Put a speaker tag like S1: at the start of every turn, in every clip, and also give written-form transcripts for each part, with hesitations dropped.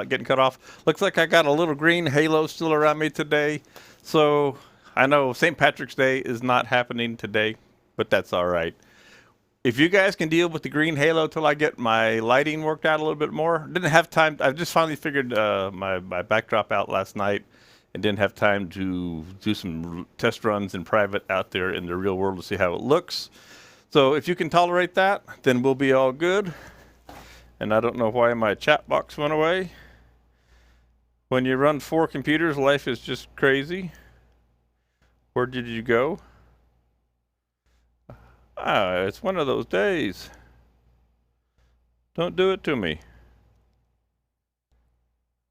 S1: getting cut off. Looks like I got a little green halo still around me today. So I know St. Patrick's Day is not happening today, but that's all right. If you guys can deal with the green halo till I get my lighting worked out a little bit more, didn't have time. I just finally figured my backdrop out last night and didn't have time to do some test runs in private out there in the real world to see how it looks. So if you can tolerate that, then we'll be all good. And I don't know why my chat box went away. When you run 4 computers, life is just crazy. Where did you go? Ah, it's one of those days. Don't do it to me.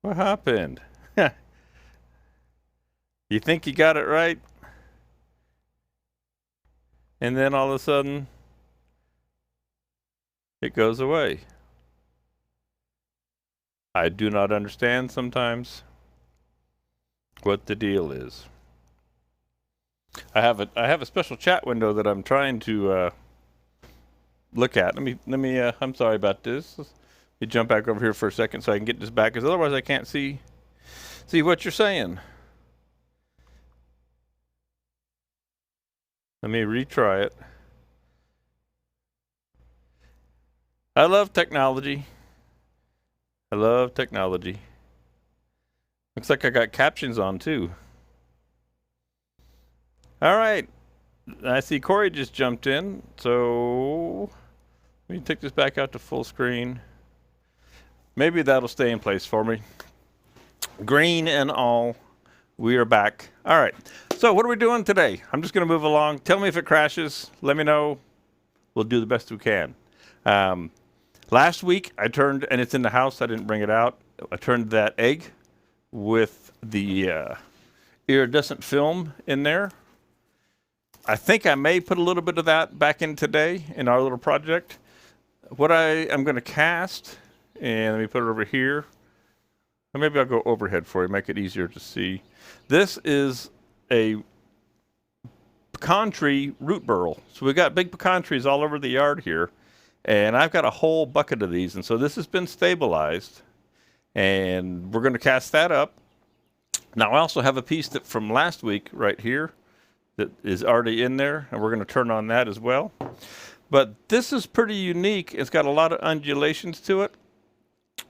S1: What happened? You think you got it right? And then all of a sudden, it goes away. I do not understand sometimes what the deal is. I have a special chat window that I'm trying to look at. Let me. I'm sorry about this. Let me jump back over here for a second so I can get this back, because otherwise I can't see what you're saying. Let me retry it. I love technology. I love technology. Looks like I got captions on too. All right. I see Corey just jumped in. So let me take this back out to full screen. Maybe that'll stay in place for me. Green and all. We are back. All right. So what are we doing today? I'm just going to move along. Tell me if it crashes. Let me know. We'll do the best we can. Last week I turned, and it's in the house. I didn't bring it out. I turned that egg with the iridescent film in there. I think I may put a little bit of that back in today in our little project. What I am going to cast, and let me put it over here. Or maybe I'll go overhead for you, make it easier to see. This is a pecan tree root burl. So we've got big pecan trees all over the yard here. And I've got a whole bucket of these. And so this has been stabilized. And we're going to cast that up. Now I also have a piece that from last week right here that is already in there. And we're going to turn on that as well. But this is pretty unique. It's got a lot of undulations to it.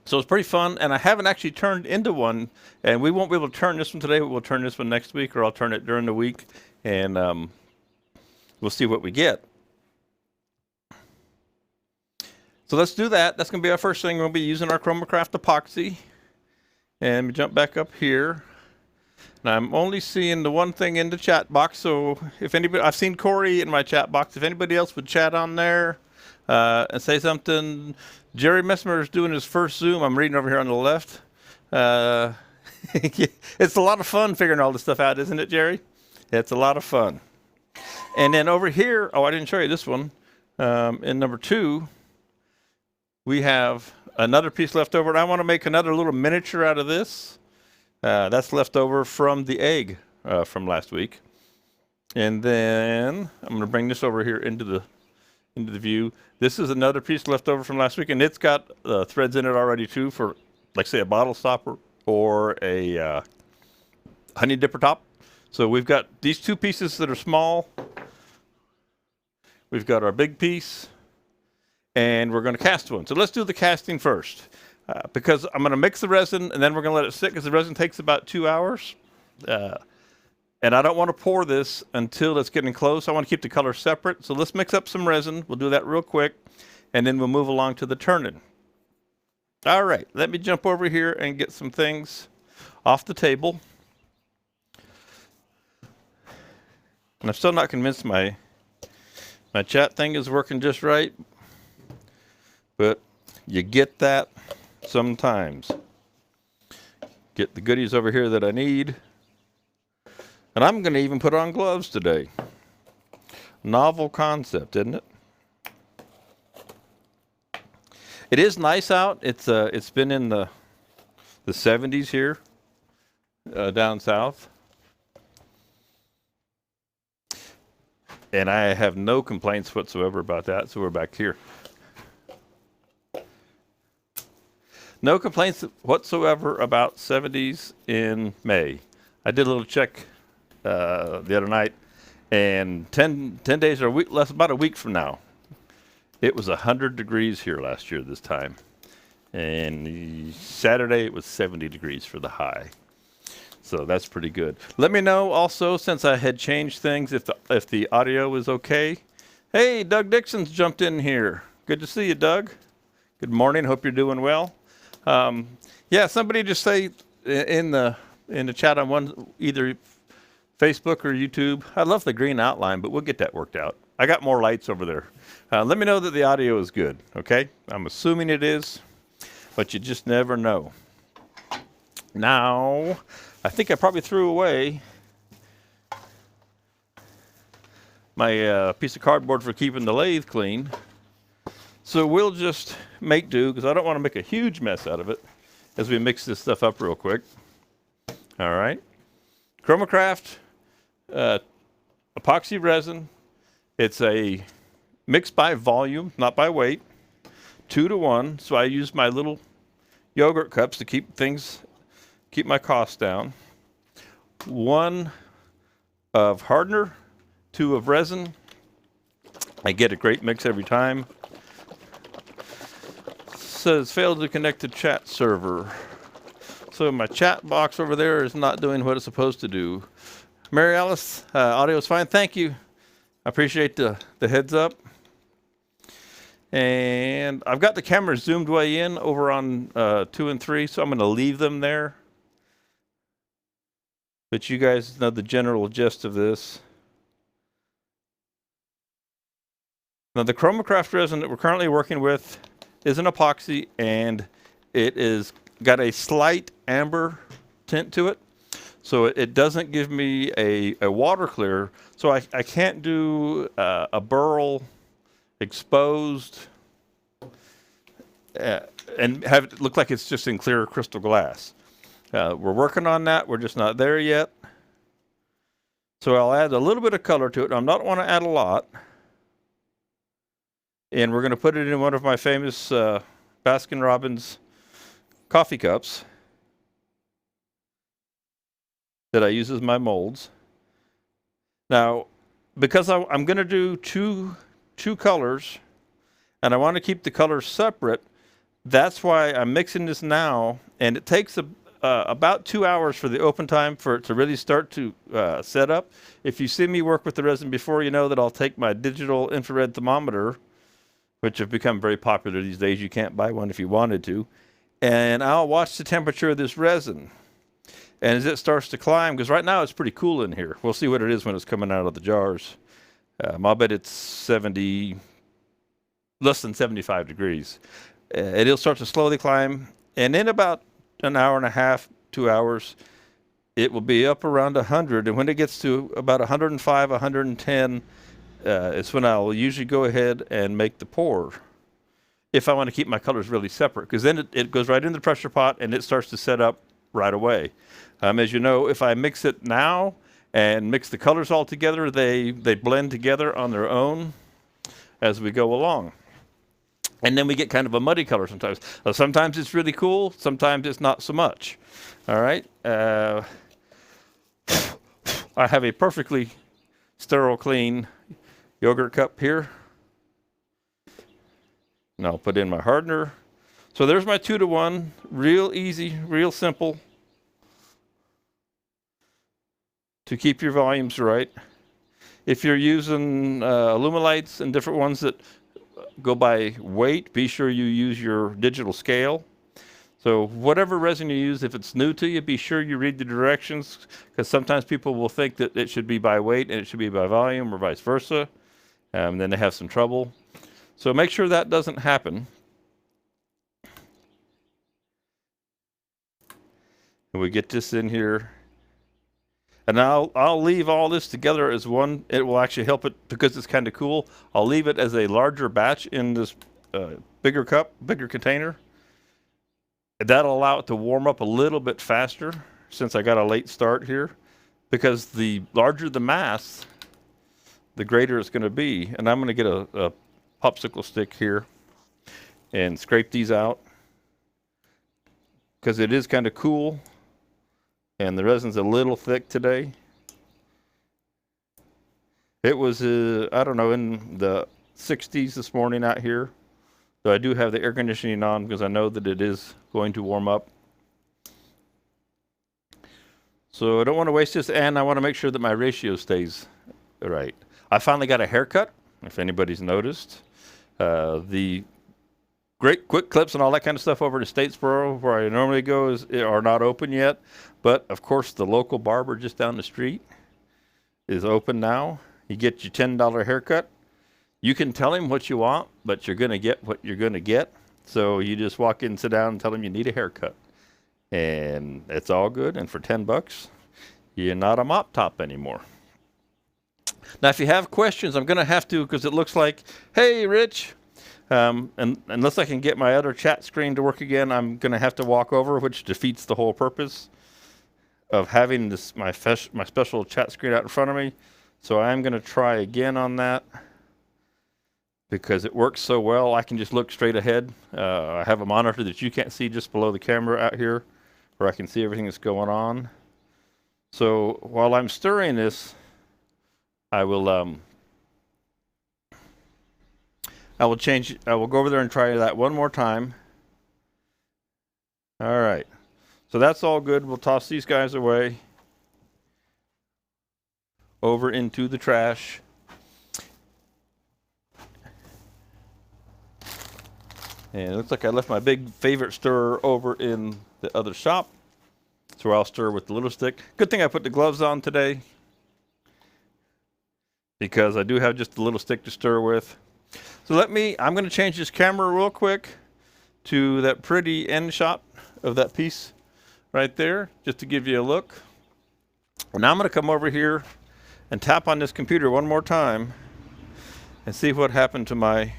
S1: So it's pretty fun, and I haven't actually turned into one, and we won't be able to turn this one today, but we'll turn this one next week, or I'll turn it during the week, and we'll see what we get. So let's do that. That's going to be our first thing. We'll be using our ChromaCraft epoxy, and we jump back up here. Now I'm only seeing the one thing in the chat box, so if anybody, I've seen Corey in my chat box. If anybody else would chat on there and say something. Jerry Messmer is doing his first Zoom. I'm reading over here on the left. It's a lot of fun figuring all this stuff out, isn't it, Jerry? It's a lot of fun. And then over here, oh, I didn't show you this one. In number 2, we have another piece left over. And I want to make another little miniature out of this. That's left over from the egg from last week. And then I'm going to bring this over here into the view. This is another piece left over from last week, and it's got threads in it already too for, like, say, a bottle stopper or a honey dipper top. So we've got these 2 pieces that are small. We've got our big piece, and we're going to cast one. So let's do the casting first, because I'm going to mix the resin, and then we're going to let it sit, because the resin takes about 2 hours. And I don't want to pour this until it's getting close. I want to keep the colors separate. So let's mix up some resin. We'll do that real quick. And then we'll move along to the turning. All right. Let me jump over here and get some things off the table. And I'm still not convinced my chat thing is working just right. But you get that sometimes. Get the goodies over here that I need. And I'm going to even put on gloves today. Novel concept, isn't it? It is nice out. It's been in the 70s here down south. And I have no complaints whatsoever about that, so we're back here. No complaints whatsoever about 70s in May. I did a little check the other night, and 10 days or a week, less about a week from now, it was 100 degrees here last year this time. And Saturday it was 70 degrees for the high. So that's pretty good. Let me know also, since I had changed things, if the audio is okay. Hey, Doug Dixon's jumped in here. Good to see you, Doug. Good morning. Hope you're doing well. Yeah, somebody just say in the chat on either Facebook or YouTube. I love the green outline, but we'll get that worked out. I got more lights over there. Let me know that the audio is good, okay? I'm assuming it is, but you just never know. Now, I think I probably threw away my piece of cardboard for keeping the lathe clean. So we'll just make do, because I don't want to make a huge mess out of it as we mix this stuff up real quick. All right. Chromacraft epoxy resin. It's a mix by volume, not by weight, 2-to-1. So I use my little yogurt cups to keep my costs down. 1 of hardener, 2 of resin. I get a great mix every time. Says failed to connect to chat server. So my chat box over there is not doing what it's supposed to do. Mary Alice, audio is fine. Thank you. I appreciate the heads up. And I've got the camera zoomed way in over on 2 and 3, so I'm going to leave them there. But you guys know the general gist of this. Now the Chromacraft resin that we're currently working with is an epoxy, and it is got a slight amber tint to it. So it doesn't give me a water clear. So I can't do a burl exposed and have it look like it's just in clear crystal glass. We're working on that. We're just not there yet. So I'll add a little bit of color to it. I'm not want to add a lot. And we're going to put it in one of my famous Baskin-Robbins coffee cups that I use as my molds. Now, because I'm going to do two colors, and I want to keep the colors separate, that's why I'm mixing this now, and it takes about 2 hours for the open time for it to really start to set up. If you see me work with the resin before, you know that I'll take my digital infrared thermometer, which have become very popular these days. You can't buy one if you wanted to. And I'll watch the temperature of this resin. And as it starts to climb, because right now it's pretty cool in here. We'll see what it is when it's coming out of the jars. I'll bet it's less than 75 degrees. And it'll start to slowly climb. And in about an hour and a half, 2 hours, it will be up around 100. And when it gets to about 105, 110, it's when I'll usually go ahead and make the pour, if I want to keep my colors really separate, because then it goes right in the pressure pot and it starts to set up right away. As you know, if I mix it now and mix the colors all together, they blend together on their own as we go along. And then we get kind of a muddy color sometimes. Sometimes it's really cool, sometimes it's not so much. All right. I have a perfectly sterile, clean yogurt cup here. And I'll put in my hardener. So there's my 2-to-1, real easy, real simple to keep your volumes right. If you're using Alumilites and different ones that go by weight, be sure you use your digital scale. So whatever resin you use, if it's new to you, be sure you read the directions, because sometimes people will think that it should be by weight and it should be by volume or vice versa. Then they have some trouble. So make sure that doesn't happen. And we get this in here. And I'll leave all this together as one. It will actually help it, because it's kind of cool. I'll leave it as a larger batch in this bigger cup, bigger container. That'll allow it to warm up a little bit faster, since I got a late start here. Because the larger the mass, the greater it's going to be. And I'm going to get a popsicle stick here and scrape these out. because it is kind of cool and the resin's a little thick today. It was, I don't know, in the 60s this morning out here. So I do have the air conditioning on because I know that it is going to warm up. So I don't want to waste this, and I want to make sure that my ratio stays right. I finally got a haircut, if anybody's noticed. The great quick clips and all that kind of stuff over to Statesboro, where I normally go, are not open yet. But, of course, the local barber just down the street is open now. You get your $10 haircut. You can tell him what you want, but you're going to get what you're going to get. So you just walk in, sit down, and tell him you need a haircut. And it's all good. And for $10, you're not a mop top anymore. Now, if you have questions, I'm going to have to, because it looks like, hey, Rich, and unless I can get my other chat screen to work again, I'm going to have to walk over, which defeats the whole purpose of having this my special chat screen out in front of me. So I'm going to try again on that because it works so well. I can just look straight ahead. I have a monitor that you can't see just below the camera out here where I can see everything that's going on. So while I'm stirring this, I will change. I will go over there and try that one more time. All right. So that's all good. We'll toss these guys away over into the trash. And it looks like I left my big favorite stirrer over in the other shop. So I'll stir with the little stick. Good thing I put the gloves on today, because I do have just a little stick to stir with. So I'm going to change this camera real quick to that pretty end shot of that piece right there, just to give you a look. And now I'm going to come over here and tap on this computer one more time and see what happened to my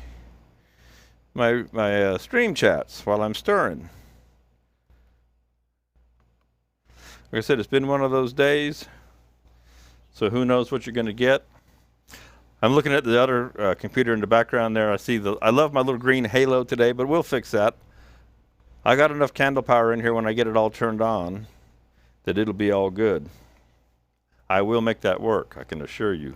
S1: stream chats while I'm stirring. Like I said, it's been one of those days, so who knows what you're going to get. I'm looking at the other computer in the background there. I love my little green halo today, but we'll fix that. I got enough candle power in here when I get it all turned on that it'll be all good. I will make that work, I can assure you.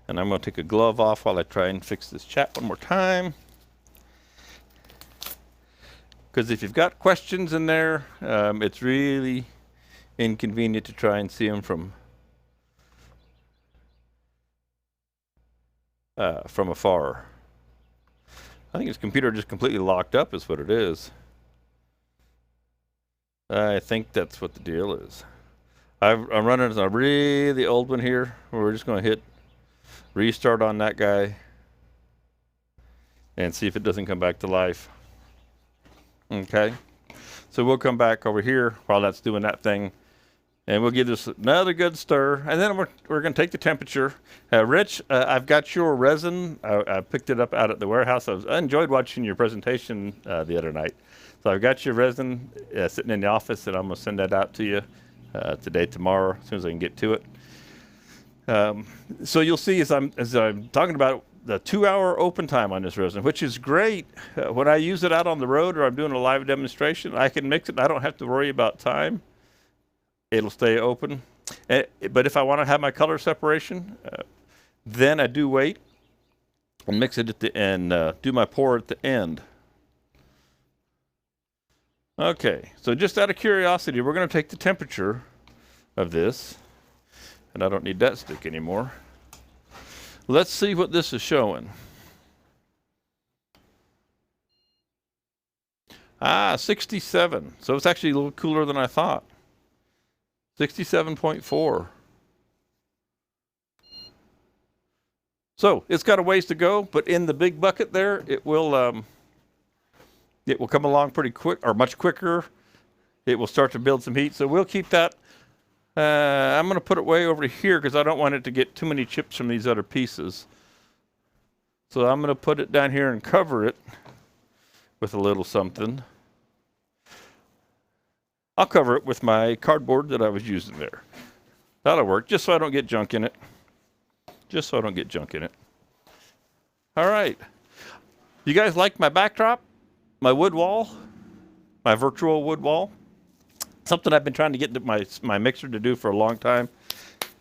S1: And I'm going to take a glove off while I try and fix this chat one more time. Because if you've got questions in there, it's really inconvenient to try and see them from afar. I think his computer just completely locked up is what it is. I think that's what the deal is. I'm running a really old one here. We're just going to hit restart on that guy and see if it doesn't come back to life. Okay. So we'll come back over here while that's doing that thing, and we'll give this another good stir, and then we're going to take the temperature. Rich, I've got your resin. I picked it up out at the warehouse. I enjoyed watching your presentation the other night. So I've got your resin sitting in the office, and I'm going to send that out to you today, tomorrow, as soon as I can get to it. So you'll see as I'm talking about the 2-hour open time on this resin, which is great. When I use it out on the road or I'm doing a live demonstration, I can mix it. I don't have to worry about time. It'll stay open. But if I want to have my color separation, then I do wait and mix it at the end, do my pour at the end. Okay, so just out of curiosity, we're going to take the temperature of this, and I don't need that stick anymore. Let's see what this is showing. 67. So it's actually a little cooler than I thought. 67.4. So it's got a ways to go, but in the big bucket there, it will come along pretty quick, or much quicker. It will start to build some heat. So we'll keep that. I'm going to put it way over here because I don't want it to get too many chips from these other pieces. So I'm going to put it down here and cover it with a little something. I'll cover it with my cardboard that I was using there. That'll work, just so I don't get junk in it. Just so I don't get junk in it. All right. You guys like my backdrop? my wood wall, my virtual wood wall. Something I've been trying to get my mixer to do for a long time,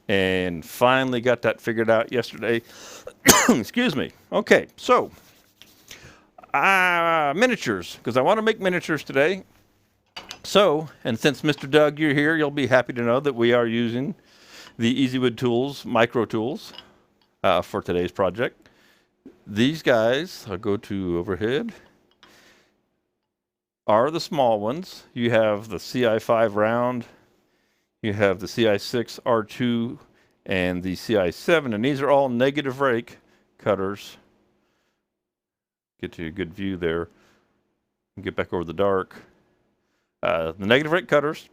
S1: and finally got that figured out yesterday. Excuse me. Okay, so miniatures, because I want to make miniatures today. So, and since Mr. Doug, you're here, you'll be happy to know that we are using the EasyWood Tools micro tools for today's project. These guys, I'll go to overhead, are the small ones. You have the CI5 round, you have the CI6 R2, and the CI7, and these are all negative rake cutters. Get you a good view there. Get back over the dark. The negative rake cutters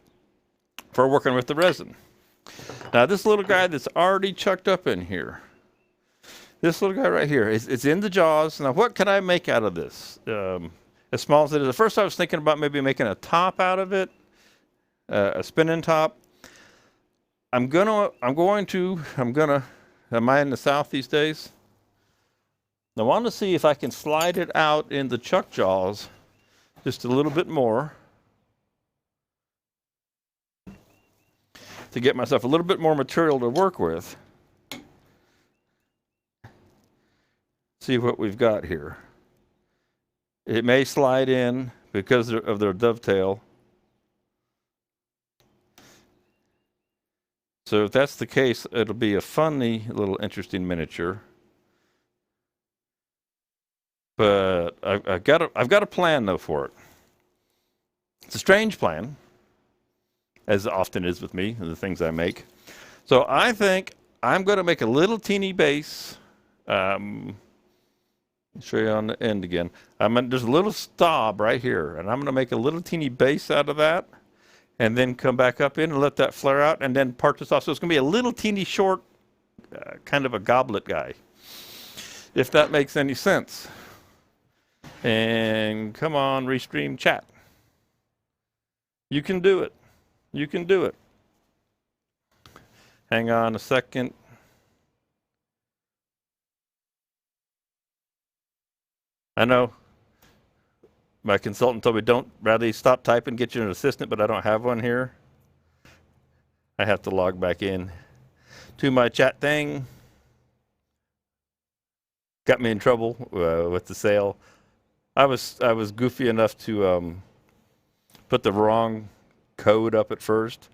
S1: for working with the resin. Now this little guy that's already chucked up in here, this little guy right here, it's in the jaws. Now what can I make out of this? As small as it is. At first I was thinking about maybe making a top out of it, a spinning top. Am I in the South these days? I want to see if I can slide it out in the chuck jaws just a little bit more to get myself a little bit more material to work with. See what we've got here. It may slide in because of their dovetail. So if that's the case, it'll be a funny little interesting miniature. But I've got a plan though for it. It's a strange plan, as often is with me and the things I make. So I think I'm going to make a little teeny base. I'll show you on the end again. There's a little stop right here, and I'm going to make a little teeny base out of that, and then come back up in and let that flare out, and then part this off. So it's going to be a little teeny short, kind of a goblet guy, if that makes any sense. And come on, restream chat. You can do it. You can do it. Hang on a second. I know my consultant told me, don't, Bradley, stop typing, get you an assistant, but I don't have one here. I have to log back in to my chat thing. Got me in trouble with the sale. I was goofy enough to put the wrong code up at first,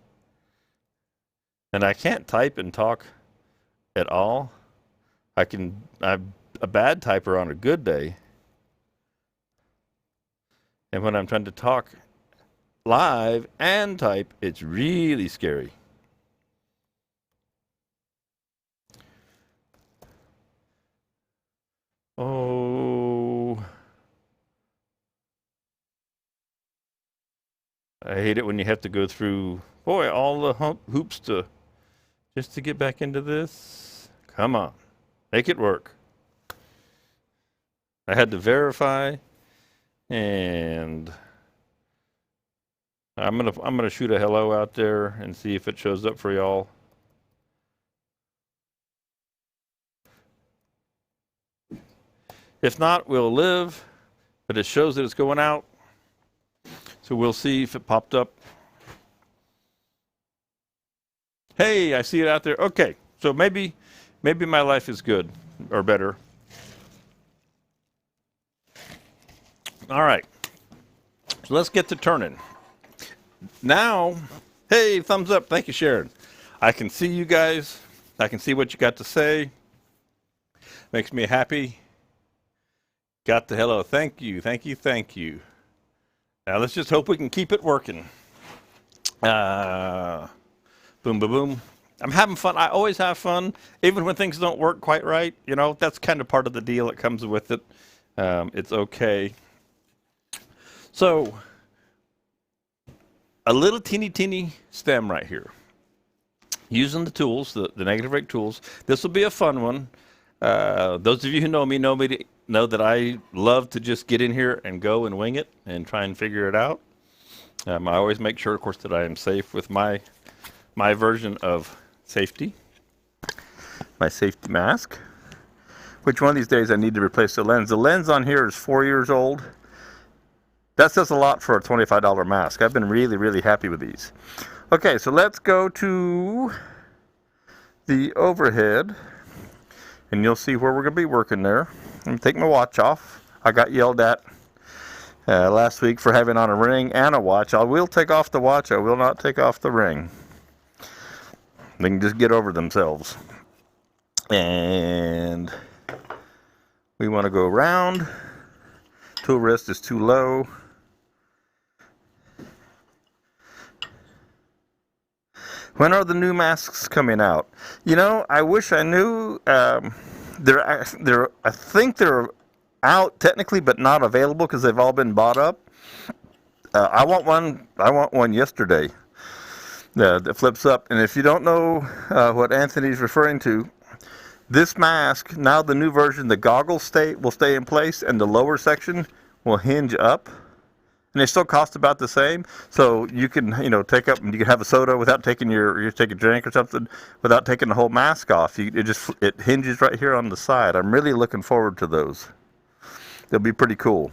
S1: and I can't type and talk at all. I'm a bad typer on a good day, and when I'm trying to talk live and type, it's really scary. Oh, I hate it when you have to go through, boy, all the hoops just to get back into this. Come on, make it work. I had to verify, and I'm gonna shoot a hello out there and see if it shows up for y'all. If not, we'll live, but it shows that it's going out. So we'll see if it popped up. Hey, I see it out there. Okay, so maybe my life is good or better. All right, so let's get to turning. Now, hey, thumbs up. Thank you, Sharon. I can see you guys. I can see what you got to say. Makes me happy. Got the hello. Thank you, thank you, thank you. Now let's just hope we can keep it working. Boom, boom, boom. I'm having fun. I always have fun, even when things don't work quite right. You know, that's kind of part of the deal that comes with it. It's okay. So, a little teeny stem right here. Using the tools, the negative rake tools. This will be a fun one. Those of you who know me know that I love to just get in here and go and wing it and try and figure it out. I always make sure, of course, that I am safe with my version of safety, my safety mask, which one of these days I need to replace the lens. The lens on here is 4 years old, that says a lot for a $25 mask. I've been really, really happy with these. Okay, so let's go to the overhead, and you'll see where we're going to be working there. Let me take my watch off. I got yelled at last week for having on a ring and a watch. I will take off the watch. I will not take off the ring. They can just get over themselves. And we want to go around. Tool rest is too low. When are the new masks coming out? You know, I wish I knew. I think they're out technically, but not available because they've all been bought up. I want one yesterday that flips up. And if you don't know what Anthony's referring to, this mask, now the new version, the goggles will stay in place, and the lower section will hinge up. And they still cost about the same, so you can, take up and you can have a soda without taking you take a drink or something without taking the whole mask off. It hinges right here on the side. I'm really looking forward to those. They'll be pretty cool.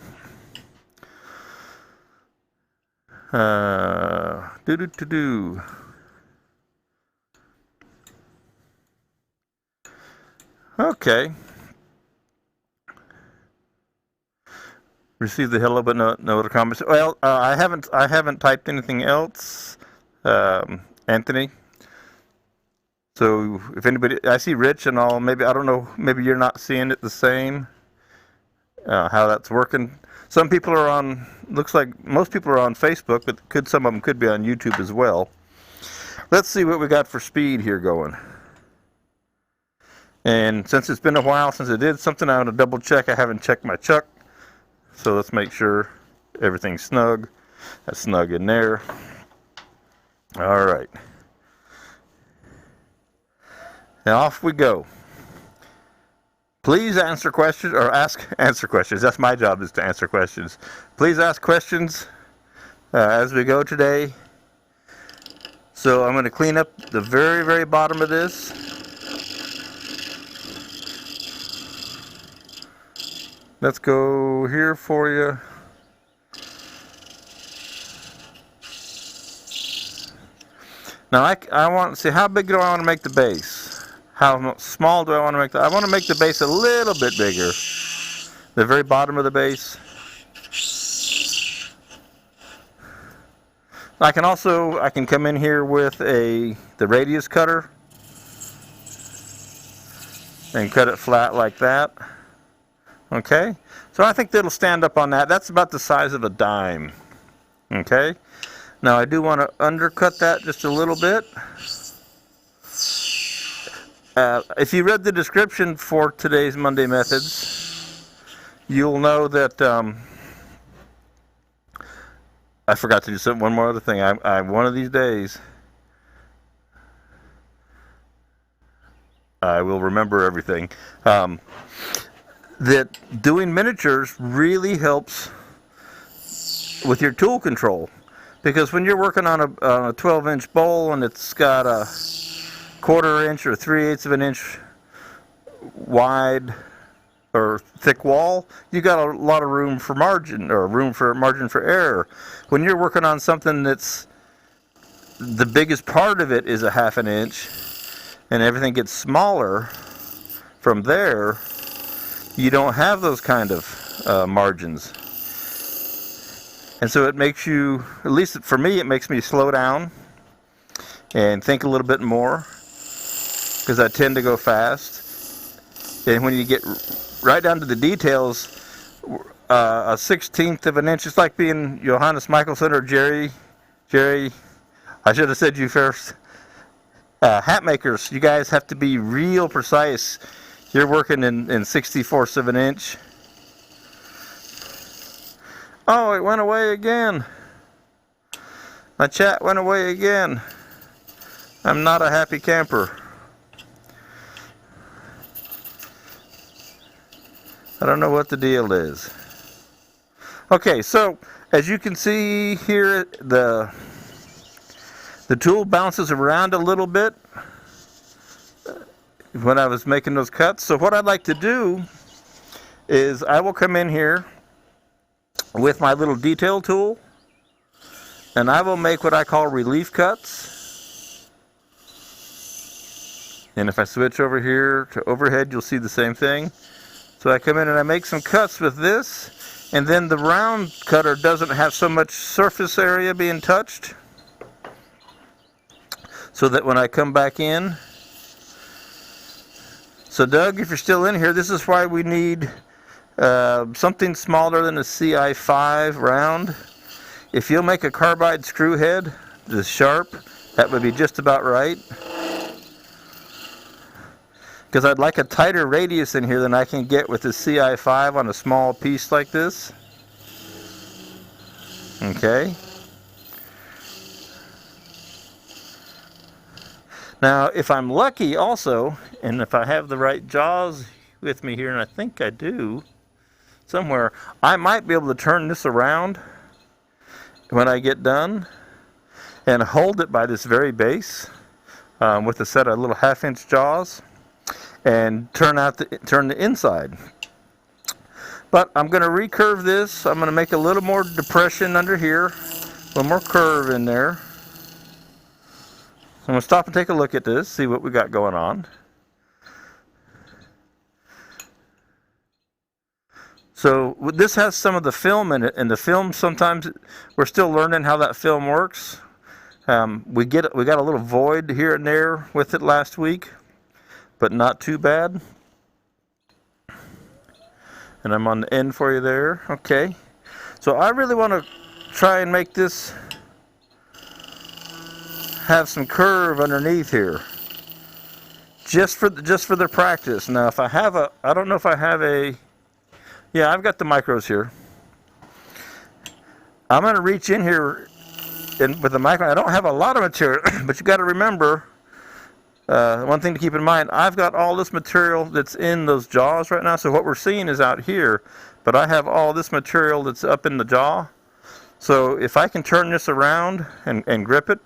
S1: Okay. Received the hello, but no other comments. Well, I haven't typed anything else, Anthony. So if anybody, I see Rich and all. Maybe I don't know. Maybe you're not seeing it the same. How that's working. Some people are on. Looks like most people are on Facebook, but some of them could be on YouTube as well. Let's see what we got for speed here going. And since it's been a while since I did something, I want to double check. I haven't checked my chuck. So let's make sure everything's snug. That's snug in there. All right. Now off we go. Please answer questions, or answer questions. That's my job, is to answer questions. Please ask questions as we go today. So I'm going to clean up the very, very bottom of this. Let's go here for you. Now I want to see, how big do I want to make the base? How small do I want to make I want to make the base a little bit bigger. The very bottom of the base. I can come in here with the radius cutter and cut it flat like that. Okay, so I think that'll stand up on that. That's about the size of a dime. Okay, now I do want to undercut that just a little bit. If you read the description for today's Monday methods, you'll know that I forgot to do one more other thing. I one of these days I will remember everything. That doing miniatures really helps with your tool control, because when you're working on a 12-inch bowl and it's got a 1/4 inch or 3/8 of an inch wide or thick wall, you got a lot of room for margin, or margin for error. When you're working on something that's the biggest part of it is a 1/2 inch and everything gets smaller from there, you don't have those kind of margins. And so it makes you, at least for me, it makes me slow down and think a little bit more, because I tend to go fast. And when you get right down to the details, a 1/16 of an inch, it's like being Johannes Michelson or Jerry, I should have said you first. Hat makers, you guys have to be real precise. You're working in 64ths of an inch. Oh, it went away again. My chat went away again. I'm not a happy camper. I don't know what the deal is. Okay, so as you can see here, the tool bounces around a little bit when I was making those cuts. So what I'd like to do is I will come in here with my little detail tool, and I will make what I call relief cuts. And if I switch over here to overhead, you'll see the same thing. So I come in and I make some cuts with this, and then the round cutter doesn't have so much surface area being touched, so that when I come back in. So Doug, if you're still in here, this is why we need something smaller than a CI5 round. If you'll make a carbide screw head, this sharp, that would be just about right. Because I'd like a tighter radius in here than I can get with the CI5 on a small piece like this. Okay. Now, if I'm lucky also, and if I have the right jaws with me here, and I think I do, somewhere, I might be able to turn this around when I get done and hold it by this very base with a set of little 1/2-inch jaws and turn the inside. But I'm going to recurve this. I'm going to make a little more depression under here, a little more curve in there. I'm going to stop and take a look at this, see what we got going on. So this has some of the film in it, and the film, sometimes we're still learning how that film works. We got a little void here and there with it last week, but not too bad. And I'm on the end for you there. Okay. So I really want to try and make this have some curve underneath here, just for the practice. Now, if I have I don't know if I have yeah, I've got the micros here. I'm going to reach in here with the micro. I don't have a lot of material, but you got to remember one thing to keep in mind. I've got all this material that's in those jaws right now. So what we're seeing is out here, but I have all this material that's up in the jaw. So if I can turn this around and grip it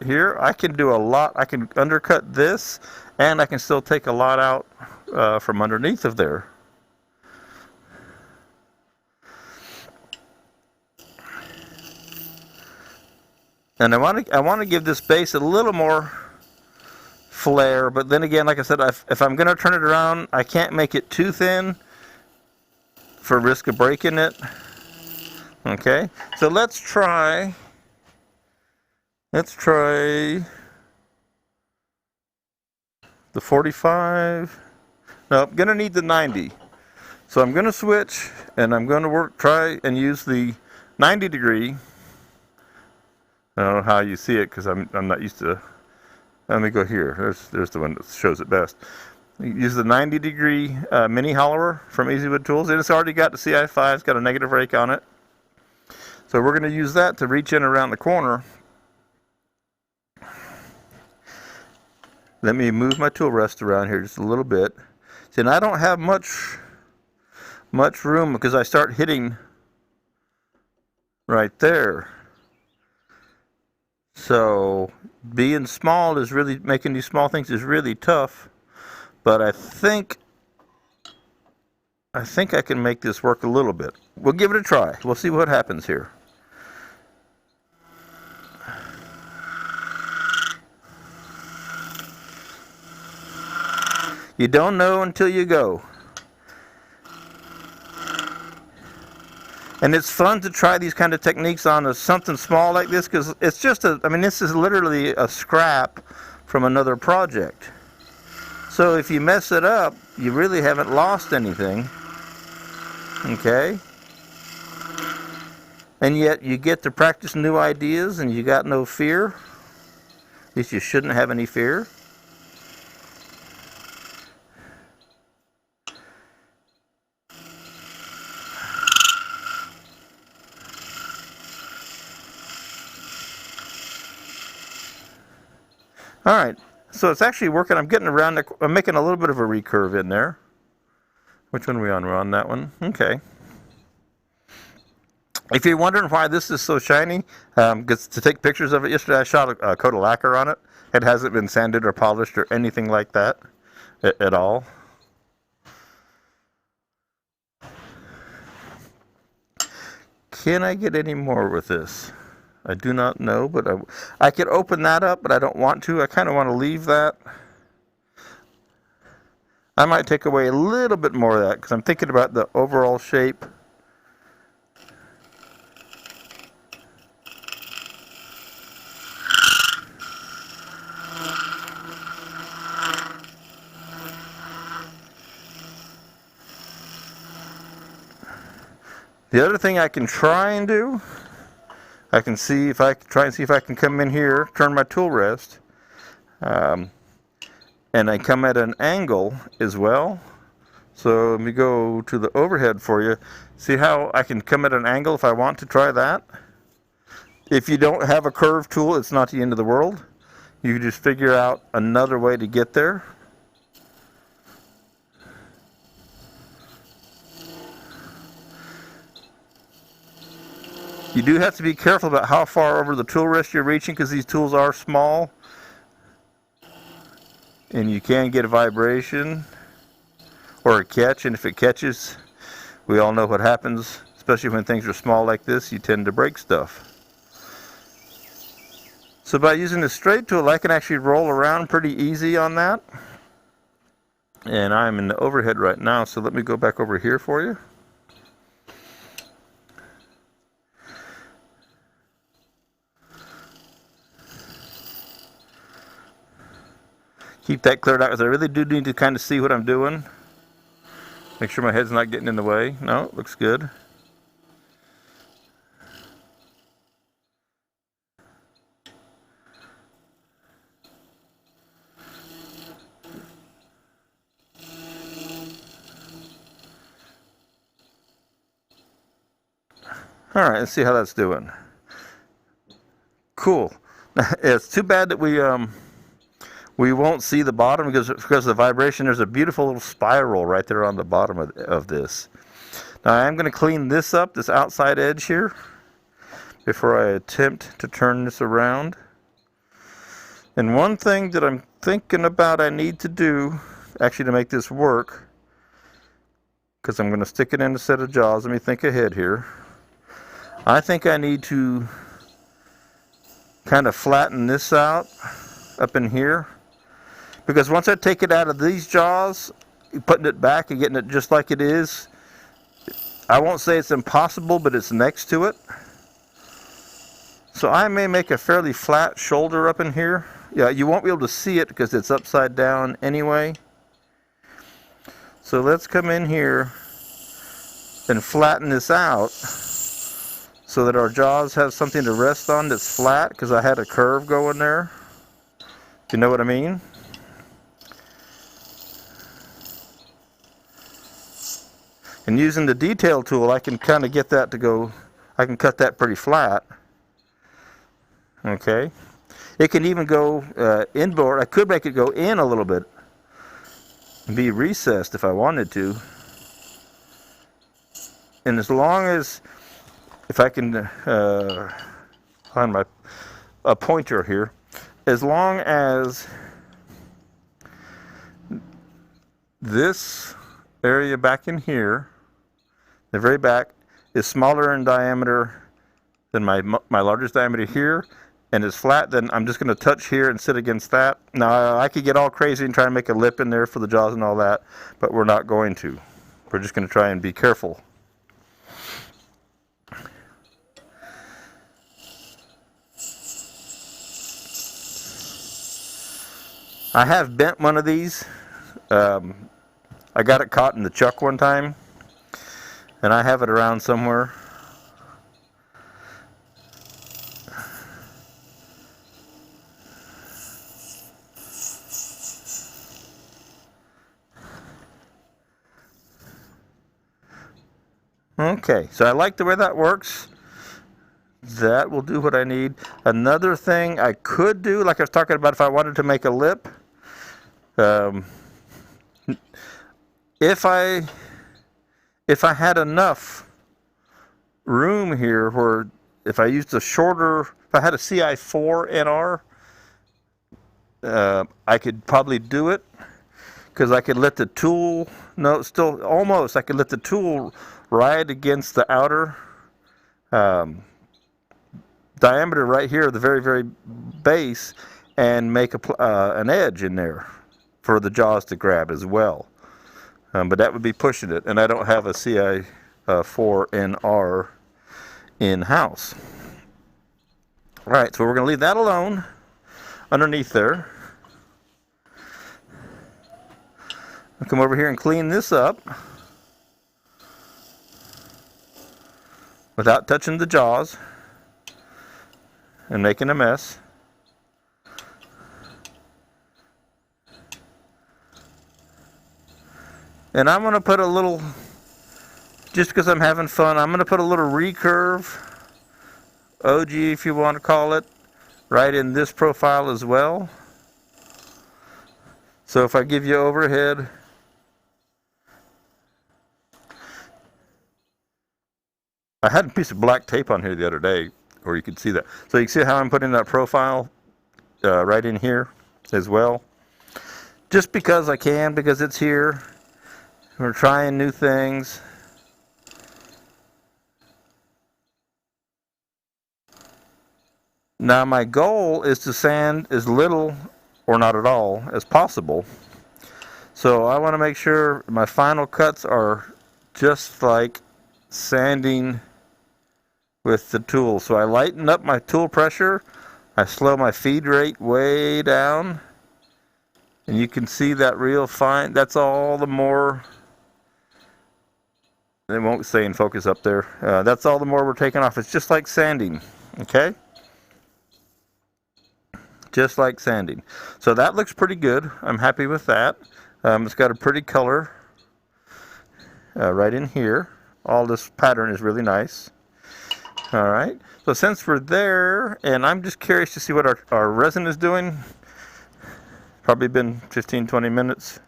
S1: here, I can do a lot. I can undercut this, and I can still take a lot out from underneath of there. And I want to give this base a little more flare, but then again, like I said, if I'm going to turn it around, I can't make it too thin for risk of breaking it. Okay, so let's try the 45. No, I'm going to need the 90. So I'm going to switch, and I'm going to try and use the 90 degree. I don't know how you see it because I'm not used to. Let me go here. There's the one that shows it best. Use the 90 degree mini hollower from Easywood Tools. It's already got the CI5. It's got a negative rake on it. So we're going to use that to reach in around the corner. Let me move my tool rest around here just a little bit. See, and I don't have much room because I start hitting right there. So being small is really, making these small things is really tough. But I think I can make this work a little bit. We'll give it a try. We'll see what happens here. You don't know until you go. And it's fun to try these kind of techniques on something small like this, because it's just I mean, this is literally a scrap from another project. So if you mess it up, you really haven't lost anything. Okay? And yet you get to practice new ideas and you got no fear. At least you shouldn't have any fear. All right, so it's actually working. I'm getting around, I'm making a little bit of a recurve in there. Which one are we on? We're on that one. Okay. If you're wondering why this is so shiny, because to take pictures of it, yesterday I shot a coat of lacquer on it. It hasn't been sanded or polished or anything like that at all. Can I get any more with this? I do not know, but I could open that up, but I don't want to. I kind of want to leave that. I might take away a little bit more of that because I'm thinking about the overall shape. The other thing I can try and do, I can see if I can try and see if I can come in here, turn my tool rest, and I come at an angle as well. So let me go to the overhead for you. See how I can come at an angle if I want to try that? If you don't have a curved tool, it's not the end of the world. You just figure out another way to get there. You do have to be careful about how far over the tool rest you're reaching because these tools are small. And you can get a vibration or a catch, and if it catches, we all know what happens, especially when things are small like this, you tend to break stuff. So by using the straight tool, I can actually roll around pretty easy on that. And I'm in the overhead right now, so let me go back over here for you. Keep that cleared out because I really do need to kind of see what I'm doing. Make sure my head's not getting in the way. No, it looks good. All right, let's see how that's doing. Cool. It's too bad that we won't see the bottom because of the vibration. There's a beautiful little spiral right there on the bottom of this. Now I am going to clean this up, this outside edge here, before I attempt to turn this around. And one thing that I'm thinking about I need to do, actually to make this work, because I'm going to stick it in a set of jaws. Let me think ahead here. I think I need to kind of flatten this out up in here. Because once I take it out of these jaws, putting it back and getting it just like it is, I won't say it's impossible, but it's next to it. So I may make a fairly flat shoulder up in here. Yeah, you won't be able to see it because it's upside down anyway. So let's come in here and flatten this out so that our jaws have something to rest on that's flat, because I had a curve going there. You know what I mean? And using the detail tool, I can kind of get that to go, I can cut that pretty flat. Okay. It can even go inboard. I could make it go in a little bit and be recessed if I wanted to. And as long as, if I can find my pointer here, as long as this area back in here, the very back, is smaller in diameter than my largest diameter here, and is flat, then I'm just going to touch here and sit against that. Now I could get all crazy and try and make a lip in there for the jaws and all that, but we're not going to. We're just going to try and be careful. I have bent one of these. I got it caught in the chuck one time, and I have it around somewhere. Okay, so I like the way that works. That will do what I need. Another thing I could do, like I was talking about, if I wanted to make a lip, if I had enough room here where if I used a shorter, if I had a CI4 NR, I could probably do it, because I could let the tool, no, still almost, I could let the tool ride against the outer
S2: diameter right here at the very, very base and make an edge in there for the jaws to grab as well. But that would be pushing it, and I don't have a CI 4NR in-house. All right, so we're going to leave that alone underneath there. I'll come over here and clean this up without touching the jaws and making a mess. And I'm going to put a little, just because I'm having fun, I'm going to put a little recurve, OG if you want to call it, right in this profile as well. So if I give you overhead, I had a piece of black tape on here the other day where you could see that. So you can see how I'm putting that profile right in here as well. Just because I can, because it's here. We're trying new things. Now my goal is to sand as little or not at all as possible. So I want to make sure my final cuts are just like sanding with the tool. So I lighten up my tool pressure. I slow my feed rate way down. And you can see that real fine. That's all the more. They won't stay in focus up there. That's all the more we're taking off. It's just like sanding. Okay? Just like sanding. So that looks pretty good. I'm happy with that. It's got a pretty color right in here. All this pattern is really nice. All right. So since we're there, and I'm just curious to see what our resin is doing. Probably been 15-20 minutes.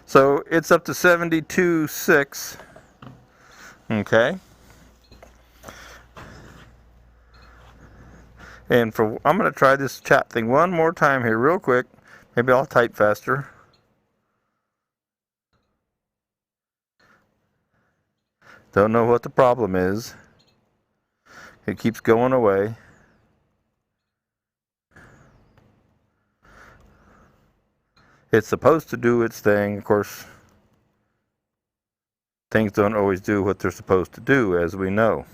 S2: So it's up to 72.6. Okay. And I'm going to try this chat thing one more time here real quick. Maybe I'll type faster. Don't know what the problem is. It keeps going away. It's supposed to do its thing. Of course, things don't always do what they're supposed to do, as we know.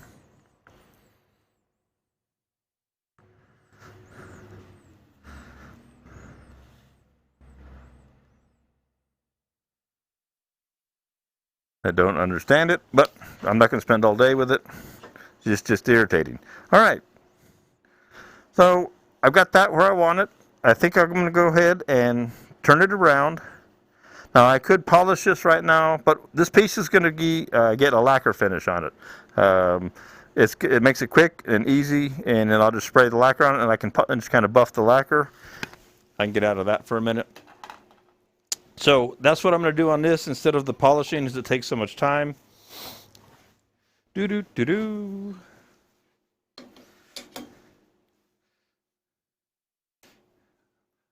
S2: I don't understand it, but I'm not going to spend all day with it. It's just irritating. All right. So I've got that where I want it. I think I'm going to go ahead and turn it around. Now I could polish this right now, but this piece is going to get a lacquer finish on it. It makes it quick and easy, and then I'll just spray the lacquer on it, and I can just kind of buff the lacquer. I can get out of that for a minute. So that's what I'm going to do on this instead of the polishing, as it takes so much time. Do-do-do-do.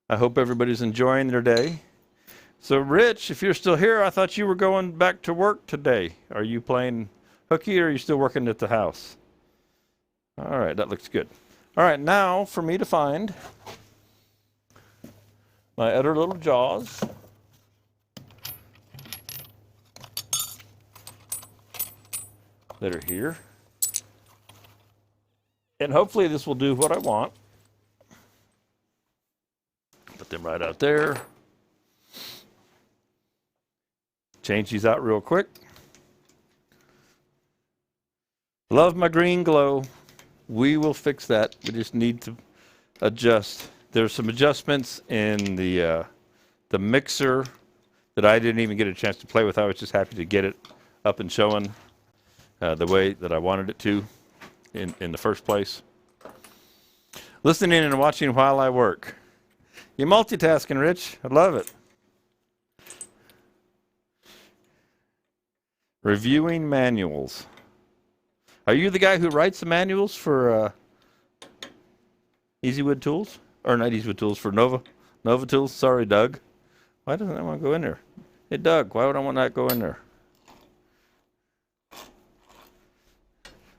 S2: I hope everybody's enjoying their day. So Rich, if you're still here, I thought you were going back to work today. Are you playing hooky, or are you still working at the house? All right, that looks good. All right, now for me to find my other little jaws. That are here. And hopefully this will do what I want. Put them right out there. Change these out real quick. Love my green glow. We will fix that. We just need to adjust. There's some adjustments in the mixer that I didn't even get a chance to play with. I was just happy to get it up and showing the way that I wanted it to in the first place. Listening and watching while I work. You're multitasking, Rich. I love it. Reviewing manuals. Are you the guy who writes the manuals for Easywood Tools? Or not Easywood Tools, for Nova Tools? Sorry, Doug. Why doesn't that want to go in there? Hey, Doug, why would I want that to go in there?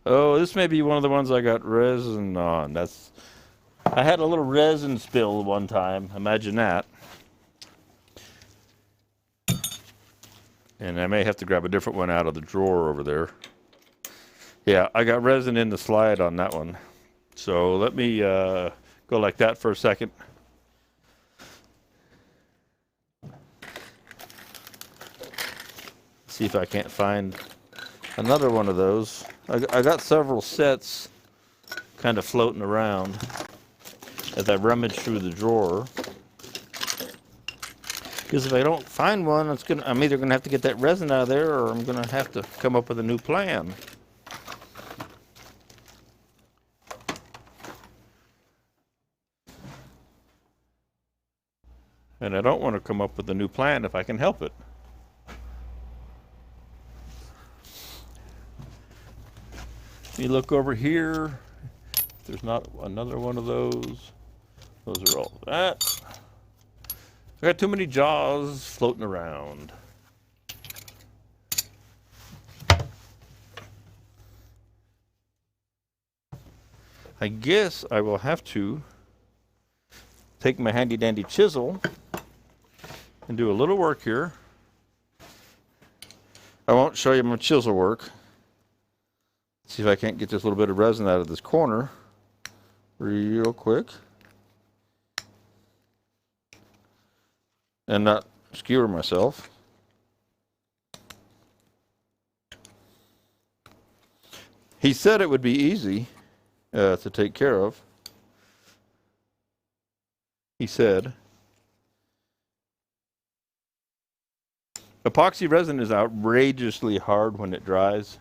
S1: Oh, this may be one of the ones I got resin on. I had a little resin spill one time. Imagine that. And I may have to grab a different one out of the drawer over there. Yeah, I got resin in the slide on that one. So let me go like that for a second. See if I can't find another one of those. I got several sets kind of floating around as I rummage through the drawer. Because if I don't find one, I'm either going to have to get that resin out of there, or I'm going to have to come up with a new plan. And I don't want to come up with a new plan if I can help it. You look over here. If there's not another one of those. Those are all that. I got too many jaws floating around. I guess I will have to take my handy dandy chisel and do a little work here. I won't show you my chisel work. See if I can't get this little bit of resin out of this corner real quick. And not skewer myself. He said it would be easy to take care of. He said, epoxy resin is outrageously hard when it dries.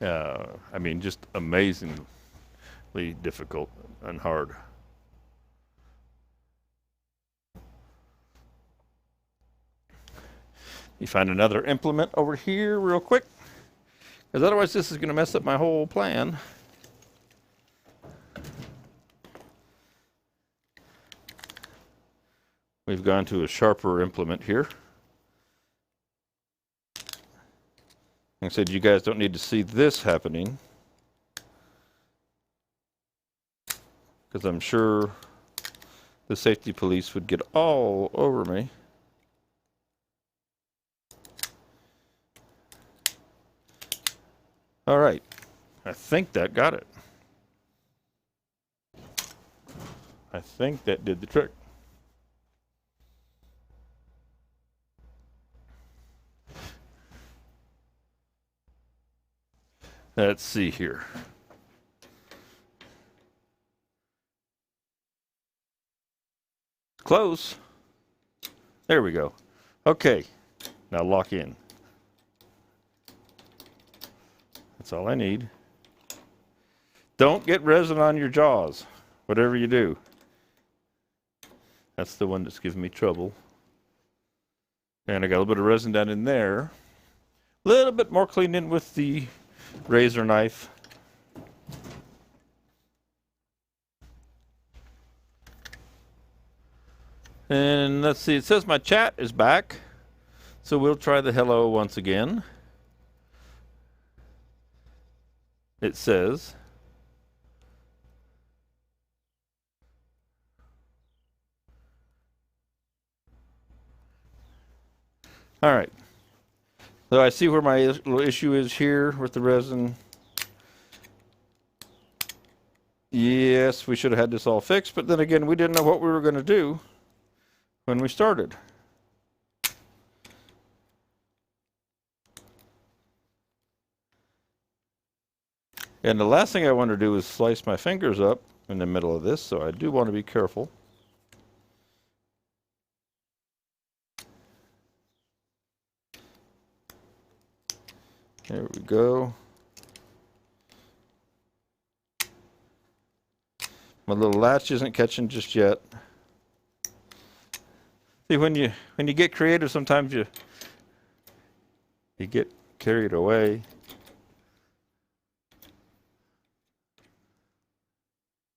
S1: I mean, just amazingly difficult and hard. You find another implement over here real quick, because otherwise this is going to mess up my whole plan. We've gone to a sharper implement here. Like I said, you guys don't need to see this happening, because I'm sure the safety police would get all over me. All right, I think that got it. I think that did the trick. Let's see here. Close. There we go. Okay, now lock in. That's all I need. Don't get resin on your jaws, whatever you do. That's the one that's giving me trouble. And I got a little bit of resin down in there. A little bit more cleaned in with the razor knife. And let's see, it says my chat is back. So we'll try the hello once again. It says, all right. So I see where my little issue is here with the resin. Yes, we should have had this all fixed, but then again, we didn't know what we were going to do when we started. And the last thing I want to do is slice my fingers up in the middle of this, so I do want to be careful. There we go. My little latch isn't catching just yet. See, when you get creative, sometimes you get carried away.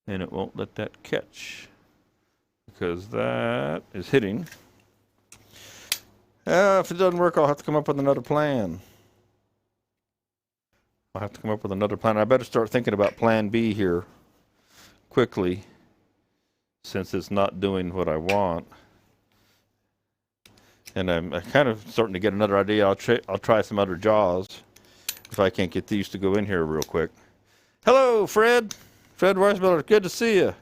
S1: And it won't let that catch because that is hitting. If it doesn't work, I'll have to come up with another plan. I'll have to come up with another plan. I better start thinking about plan B here quickly, since it's not doing what I want. And I'm kind of starting to get another idea. I'll try some other jaws if I can't get these to go in here real quick. Hello, Fred. Fred Weismiller, good to see you.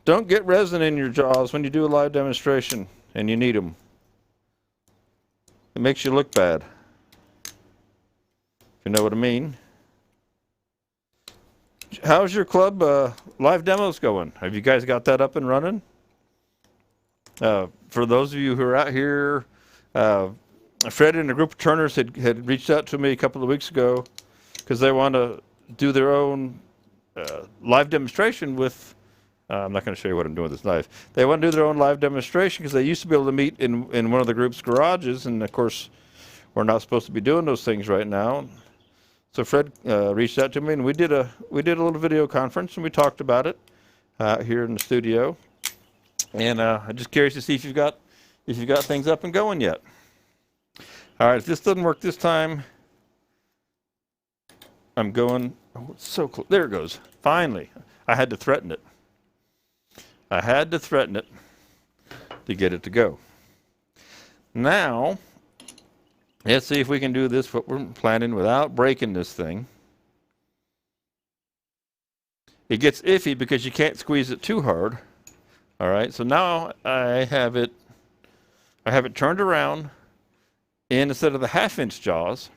S1: Don't get resin in your jaws when you do a live demonstration and you need them. It makes you look bad. If you know what I mean. How's your club live demos going? Have you guys got that up and running? For those of you who are out here, Fred and a group of turners had reached out to me a couple of weeks ago because they want to do their own live demonstration with, I'm not going to show you what I'm doing with this knife. They want to do their own live demonstration because they used to be able to meet in one of the group's garages, and of course, we're not supposed to be doing those things right now. So Fred reached out to me, and we did a little video conference, and we talked about it here in the studio. And I'm just curious to see if you've got things up and going yet. All right, if this doesn't work this time, I'm going. Oh, it's so close. There it goes. Finally, I had to threaten it. I had to threaten it to get it to go. Now, let's see if we can do this what we're planning without breaking this thing. It gets iffy because you can't squeeze it too hard. All right, so now I have it turned around instead of the 1/2-inch jaws.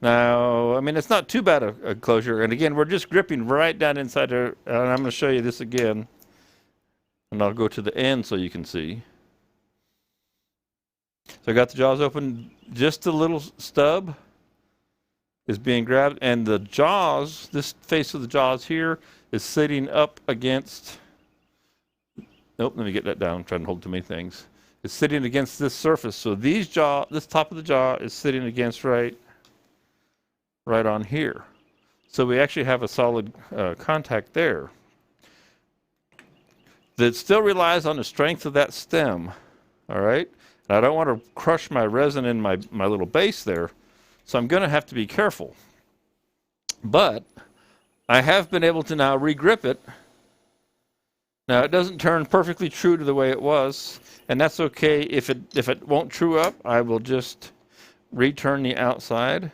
S1: Now, I mean, it's not too bad a closure. And again, we're just gripping right down inside there. And I'm going to show you this again. And I'll go to the end so you can see. So I got the jaws open. Just a little stub is being grabbed. And the jaws, this face of the jaws here, is sitting up against... Nope, let me get that down. I'm trying to hold too many things. It's sitting against this surface. So this top of the jaw is sitting against right on here. So we actually have a solid contact there. That still relies on the strength of that stem. All right? And I don't want to crush my resin in my little base there. So I'm going to have to be careful. But I have been able to now regrip it. Now, it doesn't turn perfectly true to the way it was, and that's okay. If it won't true up, I will just return the outside.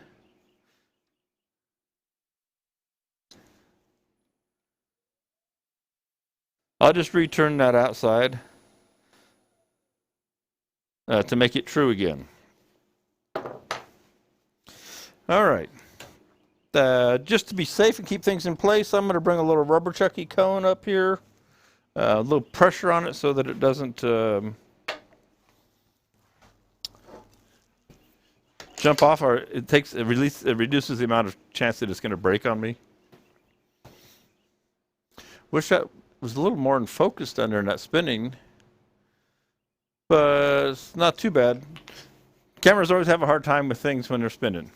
S1: I'll just return that outside to make it true again. All right. Just to be safe and keep things in place, I'm going to bring a little rubber chucky cone up here. A little pressure on it so that it doesn't jump off, or it reduces the amount of chance that it's going to break on me. Wish that was a little more focused under that spinning, but it's not too bad. Cameras always have a hard time with things when they're spinning.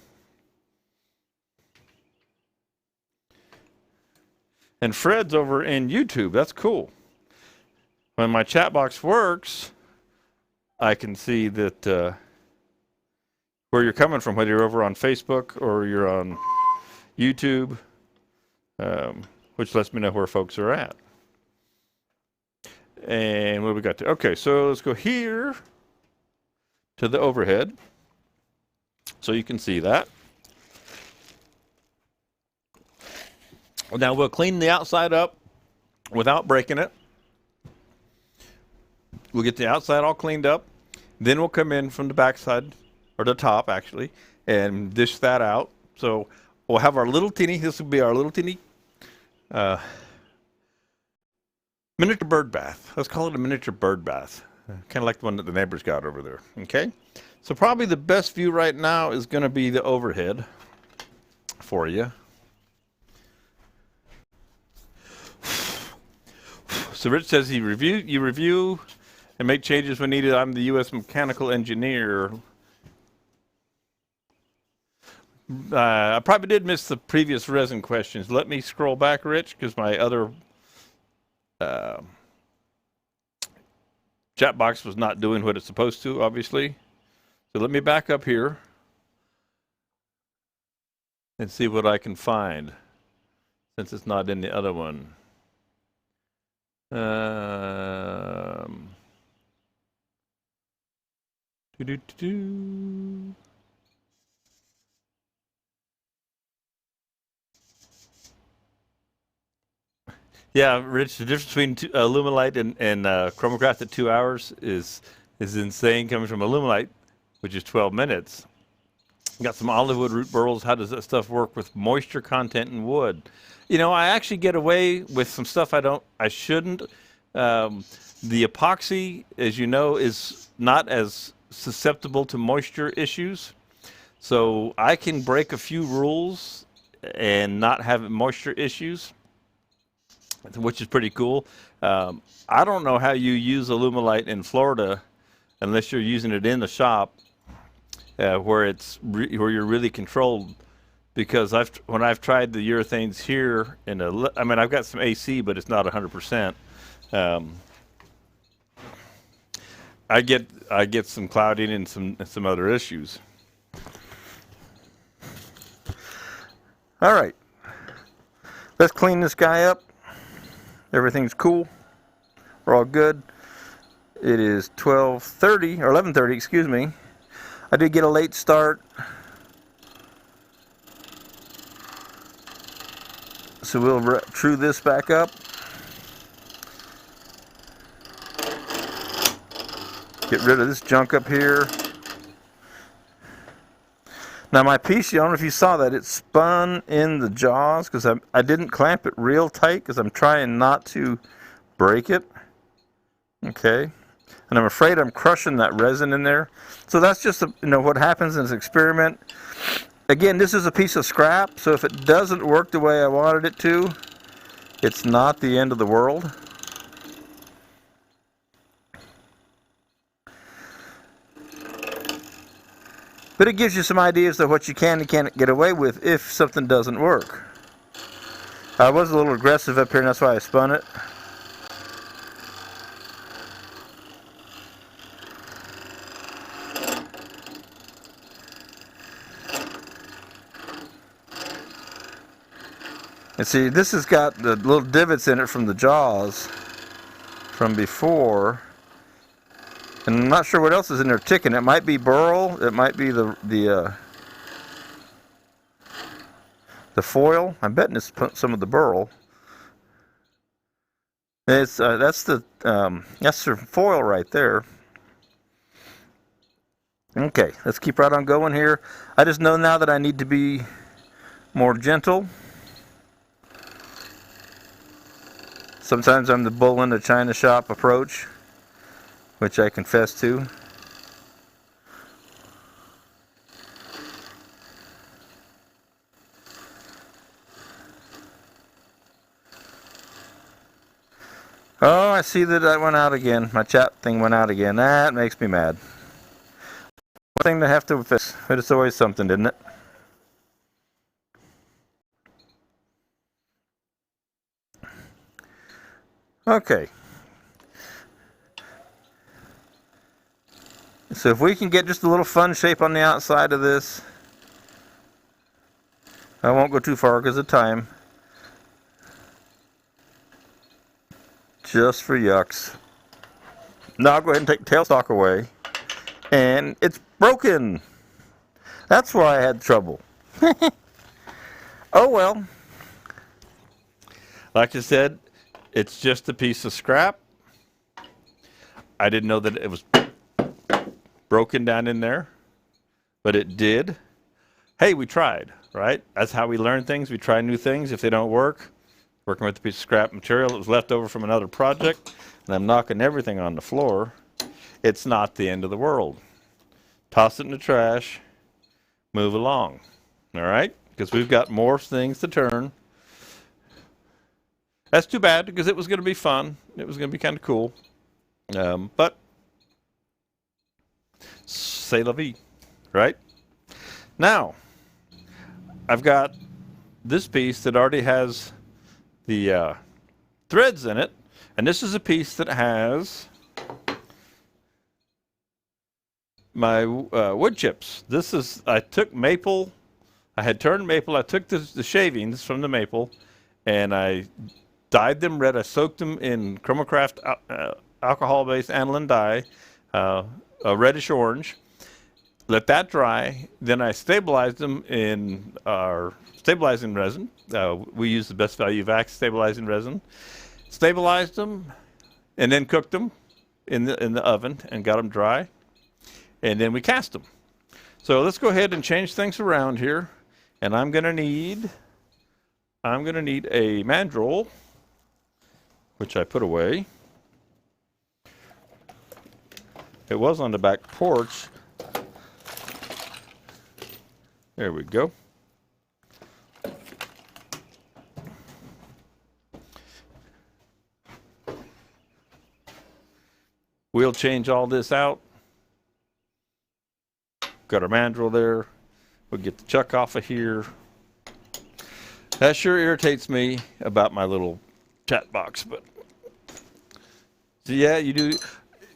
S1: And Fred's over in YouTube. That's cool. When my chat box works, I can see that where you're coming from, whether you're over on Facebook or you're on YouTube, which lets me know where folks are at. And what do we got there? Okay, so let's go here to the overhead so you can see that. Now we'll clean the outside up without breaking it. We'll get the outside all cleaned up. Then we'll come in from the backside, or the top actually, and dish that out. So we'll have our little teeny, this will be our little teeny miniature bird bath. Let's call it a miniature bird bath. Kind of like the one that the neighbors got over there, okay? So probably the best view right now is going to be the overhead for you. So Rich says you review and make changes when needed. I'm the U.S. mechanical engineer. I probably did miss the previous resin questions. Let me scroll back, Rich, because my other chat box was not doing what it's supposed to, obviously. So let me back up here. and see what I can find, since it's not in the other one. Do-do-do-do. Yeah, Rich, the difference between Luminlight and Chromacraft at 2 hours is insane, coming from Luminlight, which is 12 minutes. Got some olive wood root burls. How does that stuff work with moisture content in wood? You know, I actually get away with some stuff I shouldn't. The epoxy, as you know, is not as susceptible to moisture issues. So I can break a few rules and not have moisture issues, which is pretty cool. I don't know how you use Luminlight in Florida unless you're using it in the shop where you're really controlled. Because when I've tried the urethanes here I mean, I've got some AC, but it's not 100%. I get some clouding and some other issues.
S2: All right, let's clean this guy up. Everything's cool. We're all good. It is 12:30 or 11:30, excuse me. I did get a late start, so we'll true this back up. Get rid of this junk up here. Now my piece, I don't know if you saw that, it spun in the jaws because I didn't clamp it real tight because I'm trying not to break it. Okay. And I'm afraid I'm crushing that resin in there. So that's just what happens in this experiment. Again, this is a piece of scrap, so if it doesn't work the way I wanted it to, it's not the end of the world. But it gives you some ideas of what you can and can't get away with if something doesn't work. I was a little aggressive up here, and that's why I spun it. And see, this has got the little divots in it from the jaws from before. And I'm not sure what else is in there ticking. It might be burl. It might be the foil. I'm betting it's some of the burl. It's that's the foil right there. Okay, let's keep right on going here. I just know now that I need to be more gentle. Sometimes I'm the bull in the china shop approach, which I confess to. Oh, I see that went out again. My chat thing went out again. That makes me mad. One thing to have to fix, but it's always something, isn't it? Okay. So if we can get just a little fun shape on the outside of this, I won't go too far because of time. Just for yucks. Now I'll go ahead and take the tailstock away. And it's broken. That's why I had trouble. Oh well.
S1: Like I said, it's just a piece of scrap. I didn't know that it was broken down in there, but it did. Hey, we tried, right? That's how we learn things. We try new things. If they don't work, working with a piece of scrap material that was left over from another project, and I'm knocking everything on the floor, it's not the end of the world. Toss it in the trash, move along, all right? Because we've got more things to turn. That's too bad because it was going to be fun. It was going to be kind of cool. But c'est la vie, right? Now, I've got this piece that already has the threads in it, and this is a piece that has my wood chips. I took maple. I had turned maple. I took the shavings from the maple, and I dyed them red. I soaked them in Chromacraft alcohol-based aniline dye, a reddish orange. Let that dry. Then I stabilized them in our stabilizing resin. We use the Best Value Vax stabilizing resin. Stabilized them, and then cooked them in the oven and got them dry. And then we cast them. So let's go ahead and change things around here. And I'm gonna need a mandrel, which I put away. It was on the back porch. There we go. We'll change all this out. Got our mandrel there. We'll get the chuck off of here. That sure irritates me about my little chat box, but so yeah, you do.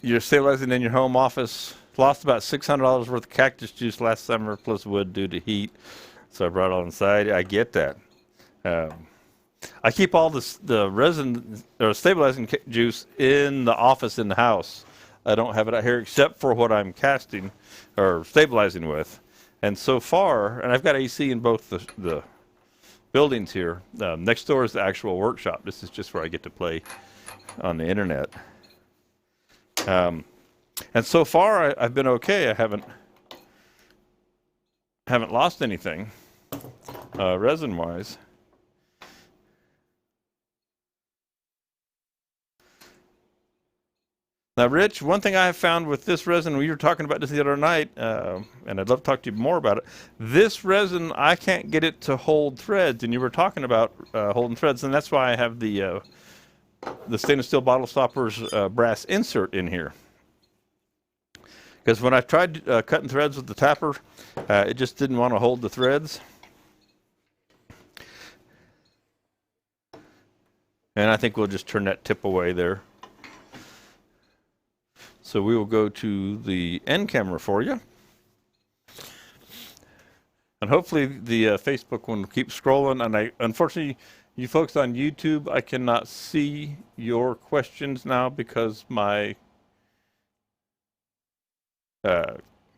S1: You're stabilizing in your home office. Lost about $600 worth of cactus juice last summer plus wood due to heat, so I brought it all inside. I get that. I keep all the resin or stabilizing juice in the office in the house. I don't have it out here except for what I'm casting or stabilizing with. And so far, and I've got AC in both the buildings here. Next door is the actual workshop. This is just where I get to play on the internet. And so far, I've been okay. I haven't lost anything resin-wise. Now, Rich, one thing I have found with this resin, we were talking about this the other night, and I'd love to talk to you more about it. This resin, I can't get it to hold threads, and you were talking about holding threads, and that's why I have the stainless steel bottle stoppers brass insert in here. Because when I tried cutting threads with the tapper, it just didn't want to hold the threads. And I think we'll just turn that tip away there. So we will go to the end camera for you. And hopefully the Facebook one will keep scrolling. And unfortunately, you folks on YouTube, I cannot see your questions now because my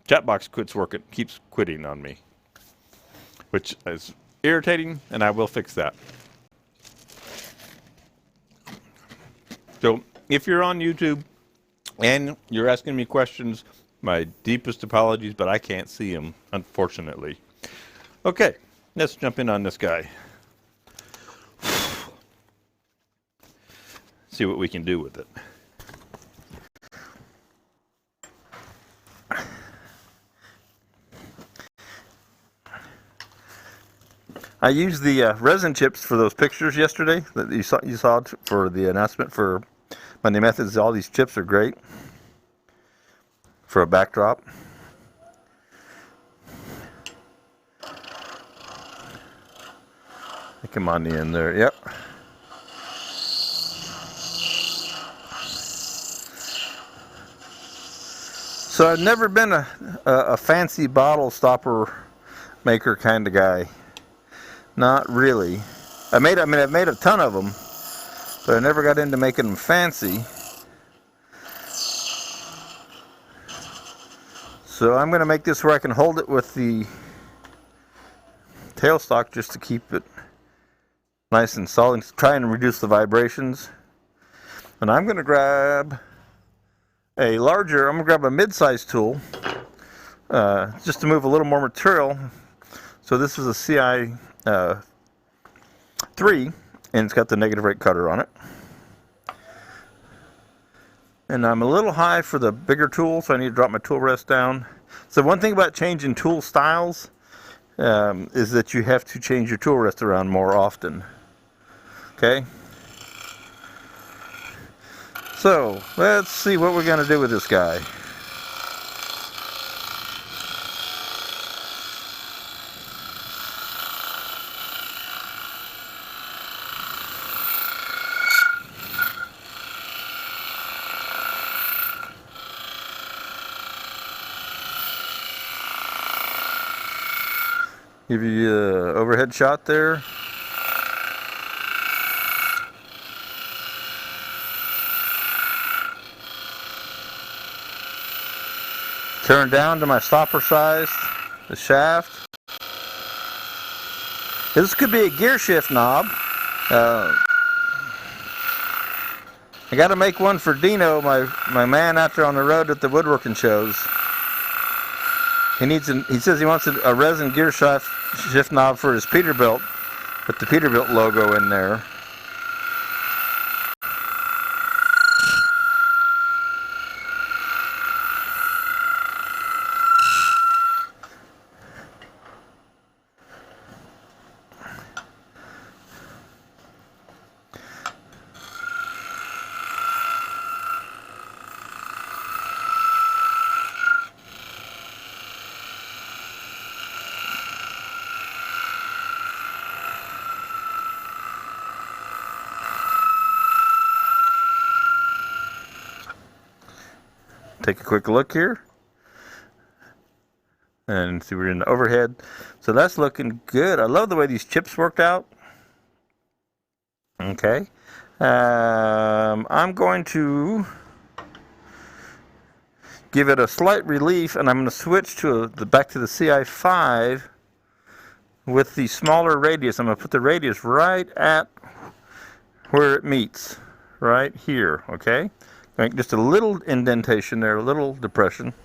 S1: chat box keeps quitting on me, which is irritating, and I will fix that. So if you're on YouTube and you're asking me questions, my deepest apologies, but I can't see them, unfortunately. Okay, let's jump in on this guy. See what we can do with it. I used the resin chips for those pictures yesterday that you saw for the announcement for Monday Methods. All these chips are great for a backdrop. Stick them on the end there. Yep. So I've never been a fancy bottle stopper maker kind of guy. Not really. I've made a ton of them, but I never got into making them fancy. So I'm going to make this where I can hold it with the tailstock just to keep it nice and solid, try and reduce the vibrations. And I'm going to grab I'm going to grab a mid-sized tool just to move a little more material. So this is a CI 3, and it's got the negative rate cutter on it. And I'm a little high for the bigger tool, so I need to drop my tool rest down. So one thing about changing tool styles is that you have to change your tool rest around more often. Okay? So let's see what we're going to do with this guy.
S2: Give you an overhead shot there. Turn down to my stopper size, the shaft. This could be a gear shift knob. I got to make one for Dino, my man out there on the road at the woodworking shows. He says he wants a resin gear shift knob for his Peterbilt, with the Peterbilt logo in there. Take a quick look here and see we're in the overhead. So that's looking good. I love the way these chips worked out. Okay. I'm going to give it a slight relief, and I'm going to switch to back to the CI5 with the smaller radius. I'm going to put the radius right at where it meets, right here, okay? Make just a little indentation there, a little depression.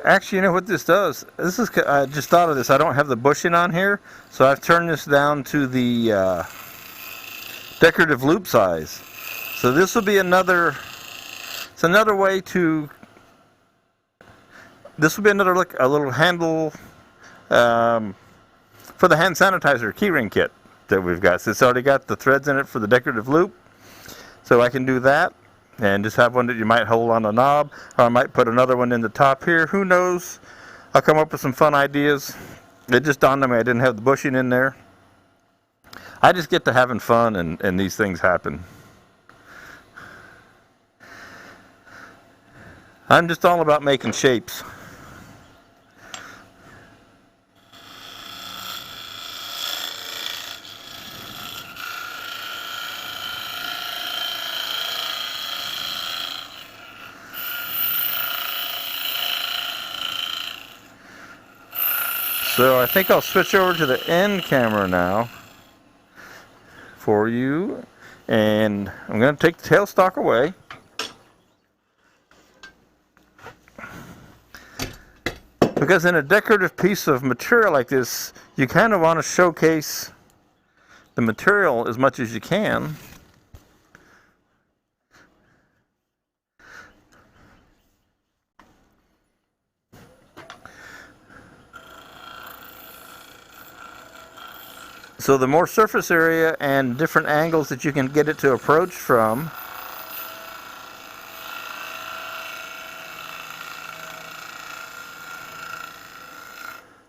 S2: Actually, you know what this does? I just thought of this. I don't have the bushing on here, so I've turned this down to the decorative loop size. So this will be another. It's another way to. This will be another a little handle for the hand sanitizer keyring kit that we've got. So it's already got the threads in it for the decorative loop, so I can do that. And just have one that you might hold on a knob, or I might put another one in the top here. Who knows? I'll come up with some fun ideas. It just dawned on me I didn't have the bushing in there. I just get to having fun, and these things happen. I'm just all about making shapes. So I think I'll switch over to the end camera now for you, and I'm going to take the tailstock away. Because in a decorative piece of material like this, you kind of want to showcase the material as much as you can. So the more surface area and different angles that you can get it to approach from,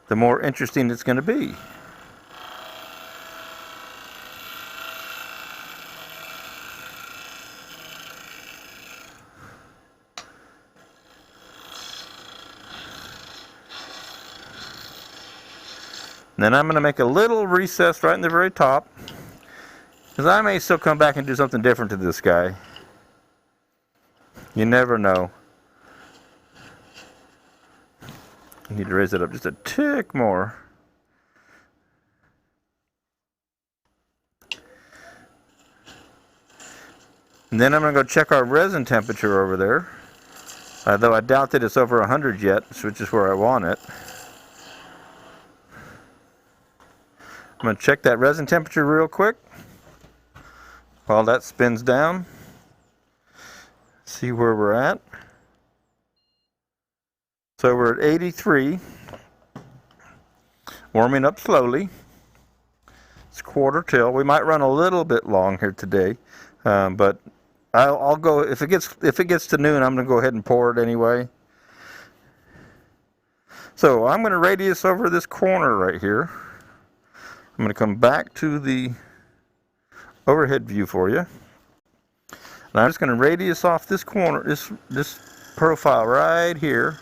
S2: the more interesting it's going to be. And then I'm going to make a little recess right in the very top, because I may still come back and do something different to this guy. You never know. I need to raise it up just a tick more. And then I'm going to go check our resin temperature over there. Though I doubt that it's over 100 yet, which is where I want it. going to check that resin temperature real quick while that spins down. See where we're at. So we're at 83, warming up slowly. It's quarter till. We might run a little bit long here today, but I'll go if it gets to noon. I'm going to go ahead and pour it anyway. So I'm going to radius over this corner right here. I'm going to come back to the overhead view for you. And I'm just going to radius off this corner, this profile right here.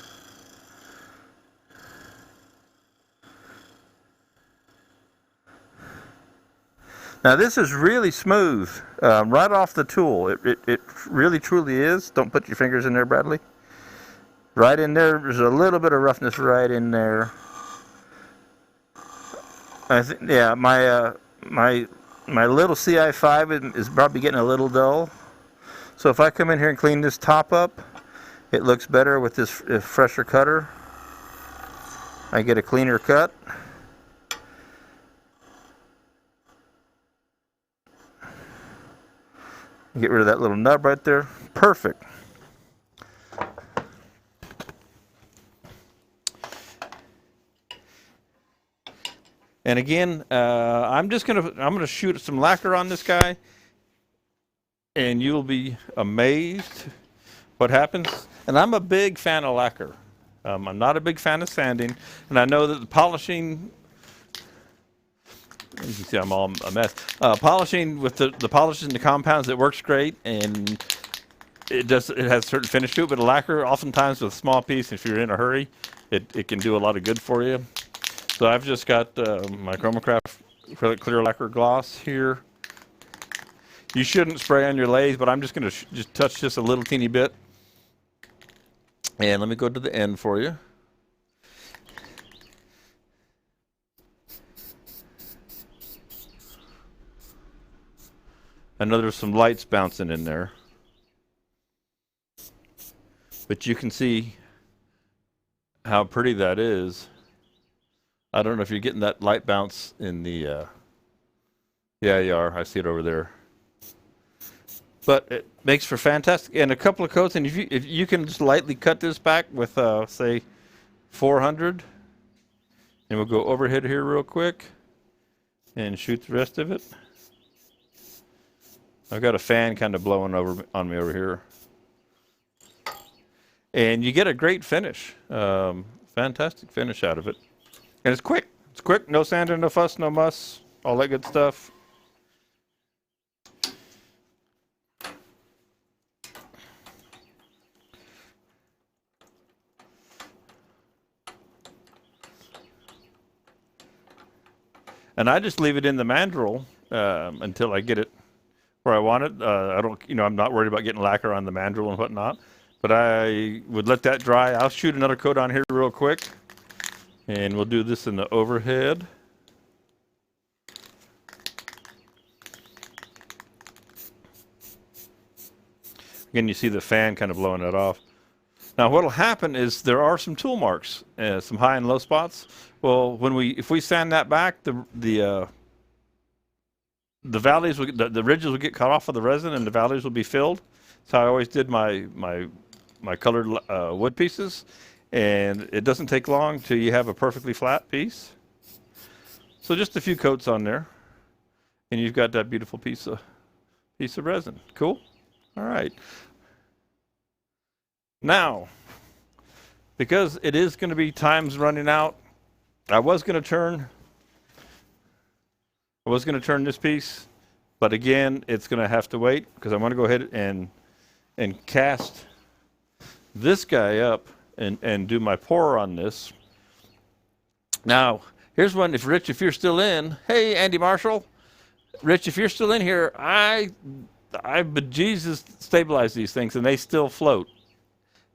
S2: Now this is really smooth, right off the tool. It really truly is. Don't put your fingers in there, Bradley. Right in there, there's a little bit of roughness right in there. I think, yeah, my little CI5 is probably getting a little dull. So if I come in here and clean this top up, it looks better with this fresher cutter. I get a cleaner cut. Get rid of that little nub right there. Perfect.
S1: And again, I'm gonna shoot some lacquer on this guy, and you'll be amazed what happens. And I'm a big fan of lacquer. I'm not a big fan of sanding, and I know that the polishing. You can see I'm all a mess. Polishing with the polishes and the compounds, it works great, and it has a certain finish to it. But a lacquer, oftentimes with a small piece, if you're in a hurry, it can do a lot of good for you. So I've just got my Chromacraft acrylic clear lacquer gloss here. You shouldn't spray on your lathe, but I'm just going to just touch this a little teeny bit. And let me go to the end for you. I know there's some lights bouncing in there, but you can see how pretty that is. I don't know if you're getting that light bounce in the, yeah, you are. I see it over there. But it makes for fantastic, and a couple of coats, and if you can just lightly cut this back with, say, 400, and we'll go overhead here real quick and shoot the rest of it. I've got a fan kind of blowing on me over here. And you get a great finish. Fantastic finish out of it. And it's quick. It's quick. No sanding, no fuss, no muss. All that good stuff. And I just leave it in the mandrel until I get it where I want it. I don't, I'm not worried about getting lacquer on the mandrel and whatnot. But I would let that dry. I'll shoot another coat on here real quick. And we'll do this in the overhead. Again, you see the fan kind of blowing that off. Now, what'll happen is there are some tool marks, some high and low spots. Well, if we sand that back, the valleys, the ridges will get cut off of the resin, and the valleys will be filled. That's how I always did my colored wood pieces. And it doesn't take long till you have a perfectly flat piece. So just a few coats on there, and you've got that beautiful piece of resin. Cool? All right. Now, because it is going to be time's running out, I was going to turn this piece, but again, it's going to have to wait because I want to go ahead and cast this guy up and do my pour on this. Now, here's one. If Rich, if you're still in, hey, Andy Marshall, Rich, if you're still in here, I bejesus stabilize these things, and they still float.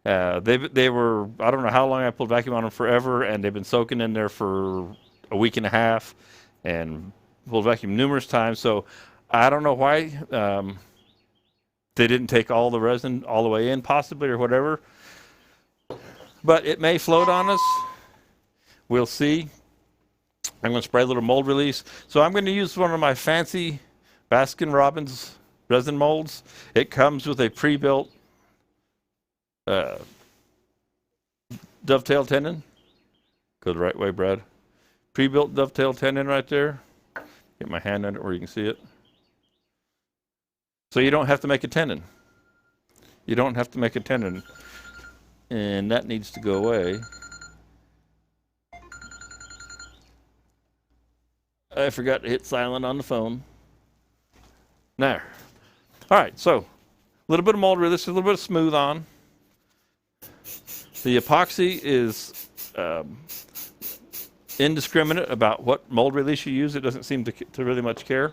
S1: They were, I don't know how long I pulled vacuum on them, forever, and they've been soaking in there for a week and a half, and pulled vacuum numerous times. So I don't know why they didn't take all the resin all the way in, possibly, or whatever. But it may float on us. We'll see. I'm going to spray a little mold release. So I'm going to use one of my fancy Baskin-Robbins resin molds. It comes with a pre-built uh, dovetail tenon. Go the right way, Brad. Pre-built dovetail tenon right there. Get my hand on it where you can see it. So you don't have to make a tenon. You don't have to make a tenon. And that needs to go away. I forgot to hit silent on the phone. There. All right, so a little bit of mold release, a little bit of smooth on. The epoxy is indiscriminate about what mold release you use. It doesn't seem to really much care.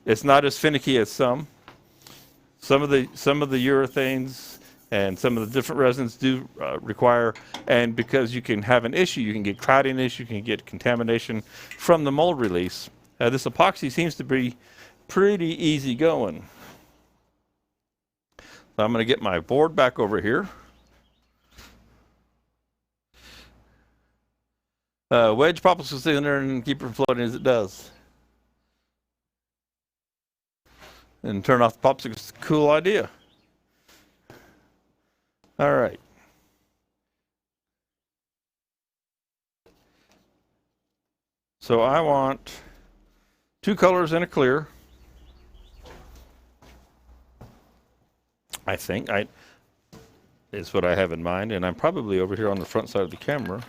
S1: It's not as finicky as some. Some of the urethanes and some of the different resins do require, and because you can have an issue, you can get cloudiness, you can get contamination from the mold release. This epoxy seems to be pretty easy going. So I'm going to get my board back over here. Wedge popsicles in there and keep it floating as it does. And turn off the popsicles. It's a cool idea. All right. So I want 2 colors and a clear. I think is what I have in mind, and I'm probably over here on the front side of the camera.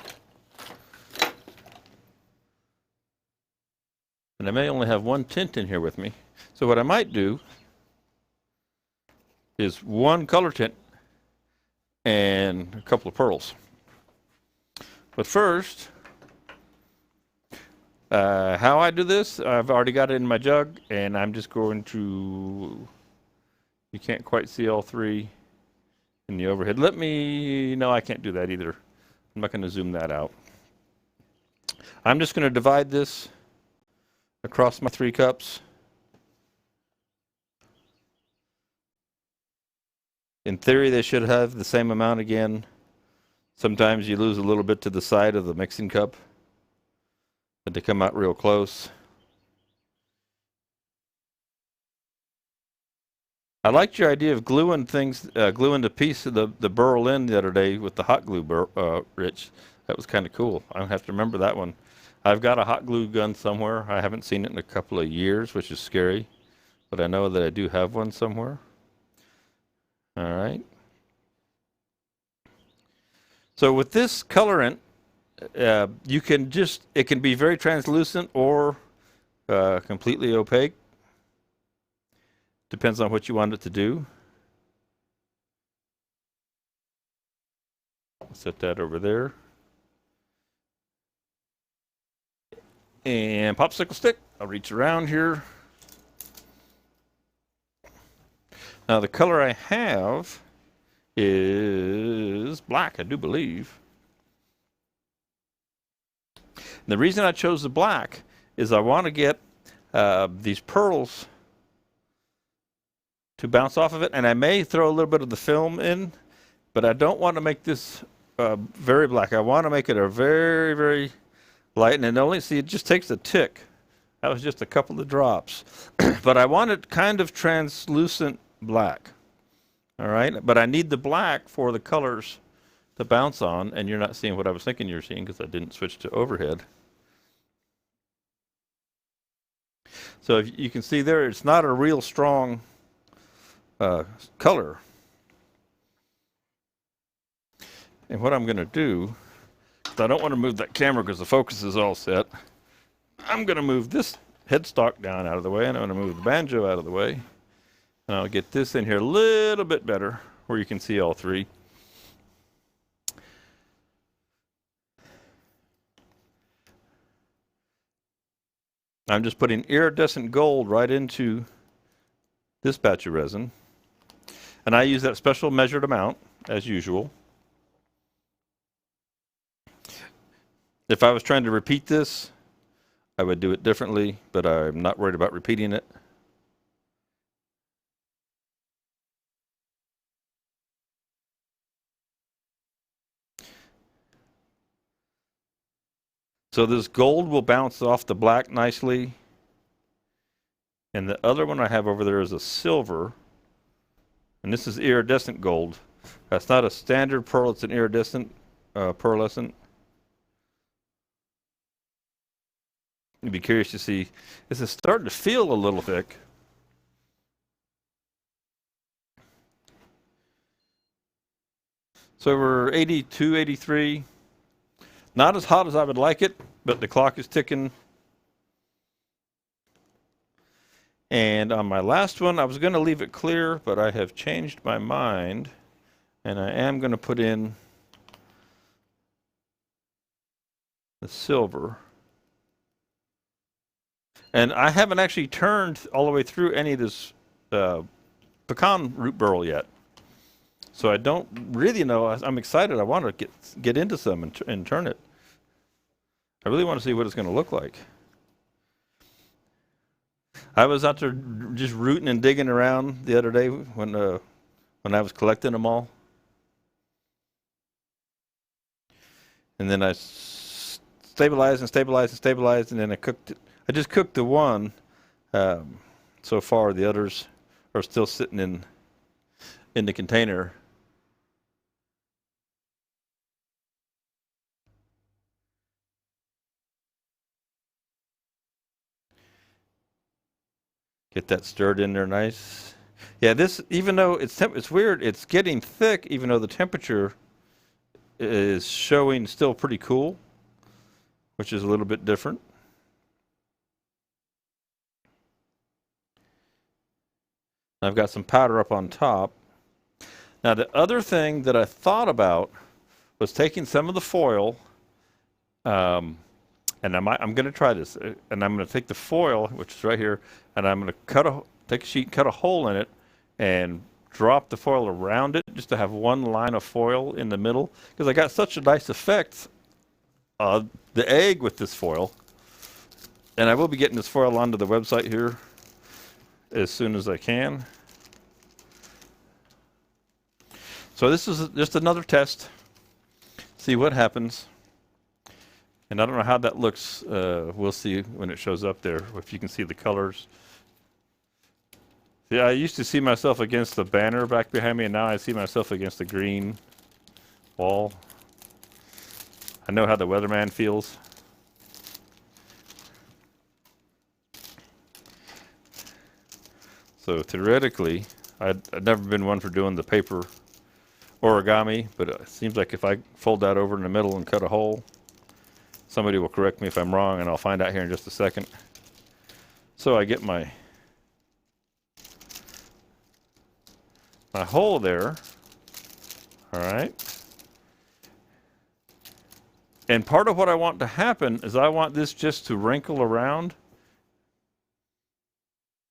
S1: And I may only have one tint in here with me. So what I might do is 1 color tint and a couple of pearls. But first, how I do this, I've already got it in my jug, and I'm just going to, you can't quite see all 3 in the overhead. No, I can't do that either. I'm not going to zoom that out. I'm just going to divide this across my 3 cups. In theory, they should have the same amount again. Sometimes you lose a little bit to the side of the mixing cup, but they come out real close. I liked your idea of gluing things, gluing the piece of the burl in the other day with the hot glue, Rich. That was kind of cool. I have to remember that one. I've got a hot glue gun somewhere. I haven't seen it in a couple of years, which is scary, but I know that I do have one somewhere. All right. So with this colorant, you can it can be very translucent or completely opaque. Depends on what you want it to do. Set that over there. And popsicle stick. I'll reach around here. Now the color I have is black, I do believe. And the reason I chose the black is I want to get these pearls to bounce off of it, and I may throw a little bit of the film in, but I don't want to make this very black. I want to make it a very, very light, and only see it just takes a tick. That was just a couple of drops, but I want it kind of translucent black. All right, but I need the black for the colors to bounce on, and you're not seeing what I was thinking you were seeing because I didn't switch to overhead. So if you can see there, it's not a real strong color. And what I'm going to do, I don't want to move that camera because the focus is all set. I'm going to move this headstock down out of the way, and I'm going to move the banjo out of the way. And I'll get this in here a little bit better where you can see all 3. I'm just putting iridescent gold right into this batch of resin. And I use that special measured amount, as usual. If I was trying to repeat this, I would do it differently, but I'm not worried about repeating it. So this gold will bounce off the black nicely. And the other one I have over there is a silver. And this is iridescent gold. That's not a standard pearl, it's an iridescent pearlescent. You'd be curious to see. This is starting to feel a little thick. So we're 82, 83. Not as hot as I would like it, but the clock is ticking. And on my last one, I was going to leave it clear, but I have changed my mind. And I am going to put in the silver. And I haven't actually turned all the way through any of this pecan root burl yet. So I don't really know. I'm excited. I want to get into some and turn it. I really want to see what it's going to look like. I was out there just rooting and digging around the other day when I was collecting them all. And then I stabilized and stabilized and stabilized, and then I just cooked the one. So far, the others are still sitting in the container. Get that stirred in there nice. Yeah, this, even though it's weird, it's getting thick, even though the temperature is showing still pretty cool, which is a little bit different. I've got some powder up on top. Now, the other thing that I thought about was taking some of the foil, and I'm going to try this, and I'm going to take the foil, which is right here, and I'm going to take a sheet, cut a hole in it, and drop the foil around it, just to have one line of foil in the middle, because I got such a nice effect of the egg with this foil. And I will be getting this foil onto the website here as soon as I can. So this is just another test. See what happens. And I don't know how that looks. We'll see when it shows up there, if you can see the colors. Yeah, I used to see myself against the banner back behind me, and now I see myself against the green wall. I know how the weatherman feels. So theoretically, I'd never been one for doing the paper origami, but it seems like if I fold that over in the middle and cut a hole, somebody will correct me if I'm wrong, and I'll find out here in just a second. So I get my hole there. All right. And part of what I want to happen is I want this just to wrinkle around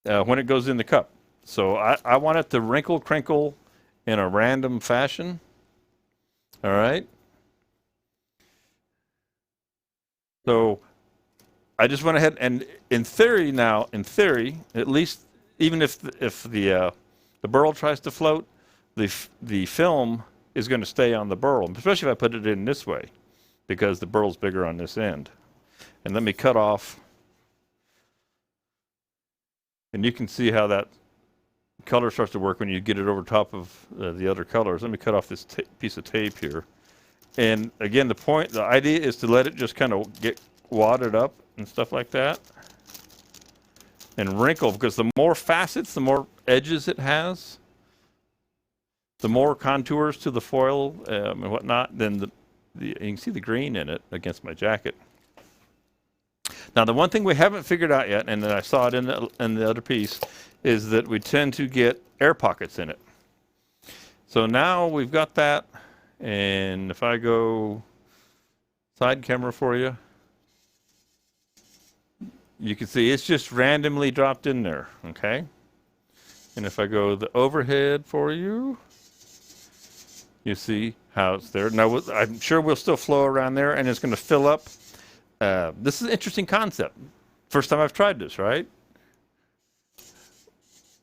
S1: when it goes in the cup. So I want it to wrinkle, crinkle in a random fashion. All right. So I just went ahead and in theory, at least even if the burl tries to float, the film is going to stay on the burl, especially if I put it in this way, because the burl's bigger on this end. And let me cut off, and you can see how that color starts to work when you get it over top of the other colors. Let me cut off this piece of tape here. And again, the idea is to let it just kind of get wadded up and stuff like that, and wrinkle, because the more facets, the more edges it has, the more contours to the foil and whatnot, then you can see the green in it against my jacket. Now, the one thing we haven't figured out yet, and I saw it in the other piece, is that we tend to get air pockets in it. So now we've got that, and if I go side camera for you, you can see it's just randomly dropped in there, okay? And if I go the overhead for you, you see how it's there. Now, I'm sure we'll still flow around there, and it's going to fill up. This is an interesting concept. First time I've tried this, right?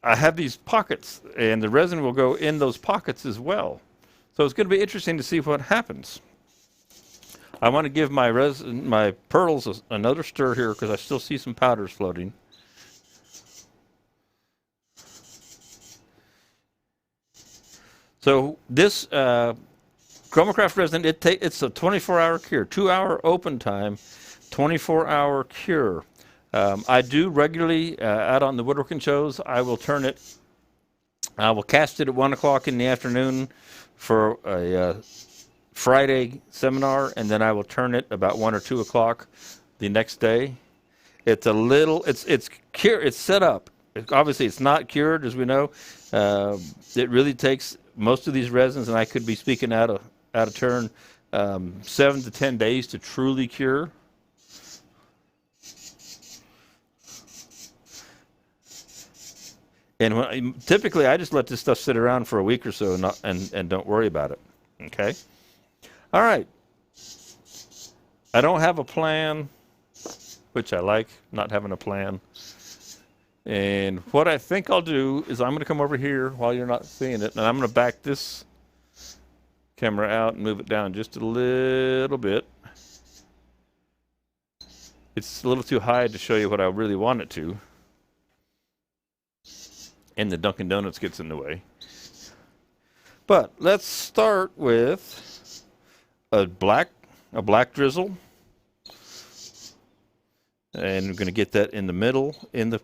S1: I have these pockets, and the resin will go in those pockets as well. So it's going to be interesting to see what happens. I want to give my resin, my pearls another stir here because I still see some powders floating. So this Chromacraft resin, it's a 24-hour cure, 2-hour open time, 24-hour cure. I do regularly out on the woodworking shows. I will cast it at 1 o'clock in the afternoon for a Friday seminar, and then I will turn it about 1 or 2 o'clock the next day. It's it's set up. Obviously, it's not cured, as we know. It really takes most of these resins, and I could be speaking out of turn, 7 to 10 days to truly cure. And typically, I just let this stuff sit around for a week or so and don't worry about it. Okay. All right. I don't have a plan, which I like, not having a plan. And what I think I'll do is I'm going to come over here while you're not seeing it, and I'm going to back this camera out and move it down just a little bit. It's a little too high to show you what I really want it to. And the Dunkin' Donuts gets in the way. But let's start with a black drizzle. And we're going to get that in the middle, and